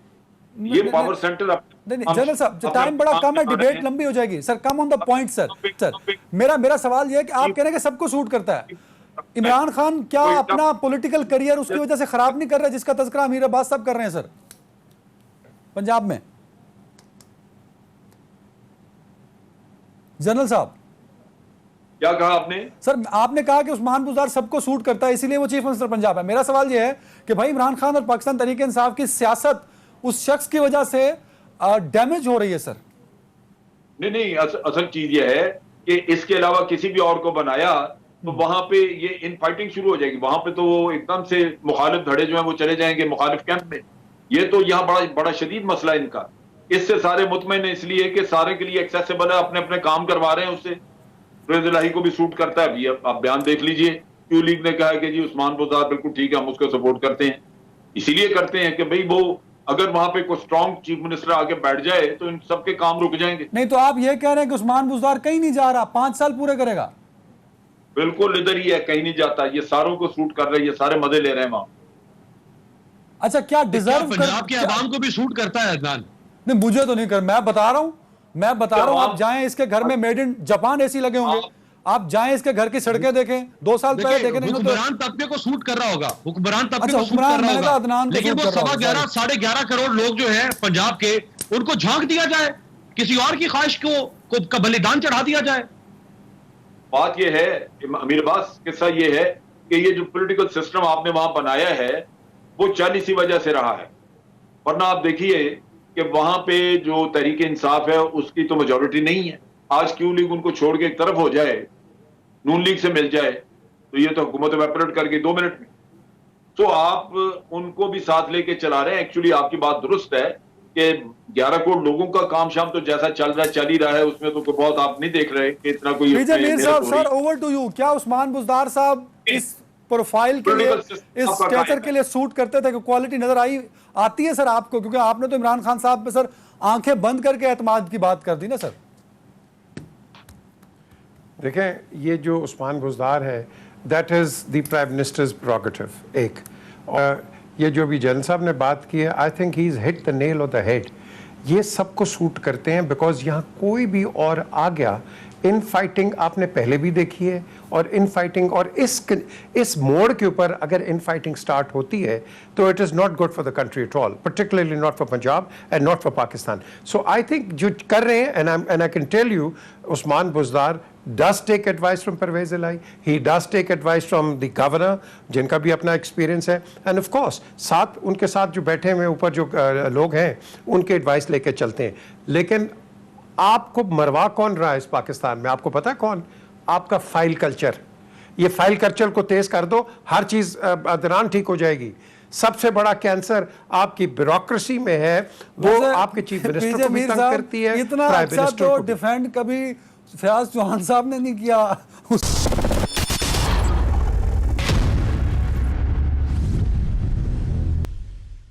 ये पावर सेंटर नहीं जनरल साहब टाइम बड़ा कम है, डिबेट लंबी हो जाएगी sir. Come on the point sir. मेरा सवाल यह है कि आप कह रहे हैं कि सबको सूट करता है। इमरान खान क्या अपना पॉलिटिकल करियर उसकी वजह से खराब नहीं कर रहे जिसका तज़किरा अमीर अब्बास साहब कर रहे हैं सर पंजाब में? जनरल साहब क्या कहा आपने? सर आपने कहा कि उस्मान बुज़दार सबको सूट करता है इसीलिए वो चीफ मिनिस्टर पंजाब है। मेरा सवाल यह है कि भाई इमरान खान और पाकिस्तान तहरीक इंसाफ की सियासत उस शख्स की वजह से डैमेज हो रही है सर। नहीं, असल चीज यह है कि इसके अलावा किसी भी और को बनाया तो वहां पे ये इन फाइटिंग शुरू हो जाएगी। वहां पे तो वो एकदम से मुखालिफ धड़े जो है वो चले जाएंगे मुखालिफ कैंप में। ये तो यहाँ बड़ा शदीद मसला है इनका। इससे सारे मुतमईन इसलिए कि सारे के लिए एक्सेसिबल है, अपने अपने काम करवा रहे हैं उससे। परवेज इलाही को भी सूट करता है। आप बयान देख लीजिए, क्यू लीग ने कहा कि जी उस्मान बुज़दार बिल्कुल ठीक है, हम उसको सपोर्ट करते हैं। इसीलिए करते हैं कि भाई वो अगर वहां पे कोई स्ट्रॉन्ग चीफ मिनिस्टर आके बैठ जाए तो इन सबके काम रुक जाएंगे। नहीं तो आप ये कह रहे हैं कि उस्मान बुज़दार कहीं नहीं जा रहा, 5 साल पूरे करेगा? बिल्कुल इधर ही है, कहीं नहीं जाता। ये सारों को सूट कर रहे हैं, ये सारे मजे ले रहे हैं वहां। अच्छा क्या डिजर्व पंजाब के अवाम को भी सूट करता है अदनान? नहीं मुझे तो नहीं कर, मैं बता रहा हूं आप जाएं इसके घर में मेड इन जापान एसी लगे होंगे, आप जाएं इसके घर की सड़कें देखें, 2 साल पहले देखें। नहीं तो हुक्मरान तबके को सूट कर रहा होगा, हुक्मरान तबके अच्छा, को सूट हुक्मरान कर रहा मैंने कहा होगा, अदनान को लेकिन सूट वो कर रहा होगा, 11.5 11.5 करोड़ लोग जो है पंजाब के, उनको झांक दिया जाए, किसी और की ख्वाहिश को का बलिदान चढ़ा दिया जाए। बात यह है अमीर अब्बास, किस्सा यह है कि ये जो पॉलिटिकल सिस्टम आपने वहां बनाया है वो चल इसी वजह से रहा है। वरना आप देखिए कि वहां पे जो तहरीक इंसाफ है उसकी तो मेजोरिटी नहीं है। आज क्यू लीग उनको छोड़ के एक तरफ हो जाए, नून लीग से मिल जाए, तो ये तो हुकूमत इवेपोरेट करके 2 मिनट में। तो आप उनको भी साथ लेके चला रहे हैं। एक्चुअली आपकी बात दुरुस्त है कि 11 करोड़ लोगों का काम शाम तो जैसा चल ही रहा है, उसमें तो बहुत आप नहीं देख रहे कि इतना कोई। मीर साहब सर ओवर टू यू। क्या उस्मान बुज़दार साहब इस प्रोफाइल के लिए, इस स्टेचर के लिए सूट करते थे? कि क्वालिटी नजर आती है सर आपको? क्योंकि आपने तो इमरान खान साहब पे सर आंखें बंद करके एतमाद की बात कर दी ना सर। देखें, ये जो उस्मान बुज़दार है that is the prime ministers purgative एक। और ये जो भी जनरल साहब ने बात की है, I think he is hit the nail on the head. ये सबको सूट करते हैं बिकॉज यहाँ कोई भी और आ गया, इन फाइटिंग आपने पहले भी देखी है, और इन फाइटिंग और इस मोड़ के ऊपर अगर इन फाइटिंग स्टार्ट होती है तो it is not good for the country at all, particularly not for Punjab and not for Pakistan. So I think जो कर रहे हैं, and I can tell you Usman Buzdar does take advice from Pervez Elahi, he does take advice from the governor, जिनका भी अपना experience है, end of course साथ उनके साथ जो बैठे हुए ऊपर जो लोग हैं उनके एडवाइस लेके चलते हैं। लेकिन आपको मरवा कौन रहा है इस पाकिस्तान में? आपको पता है कौन? आपका फाइल कल्चर। ये फाइल कल्चर को तेज कर दो, हर चीज़ दौरान ठीक हो जाएगी। सबसे बड़ा कैंसर आपकी ब्यूरोक्रेसी में है, वो आपके चीफ मिनिस्टर को भी तंग करती है, इतना अच्छा तो डिफेंड कभी फयाज चौहान साहब ने नहीं किया।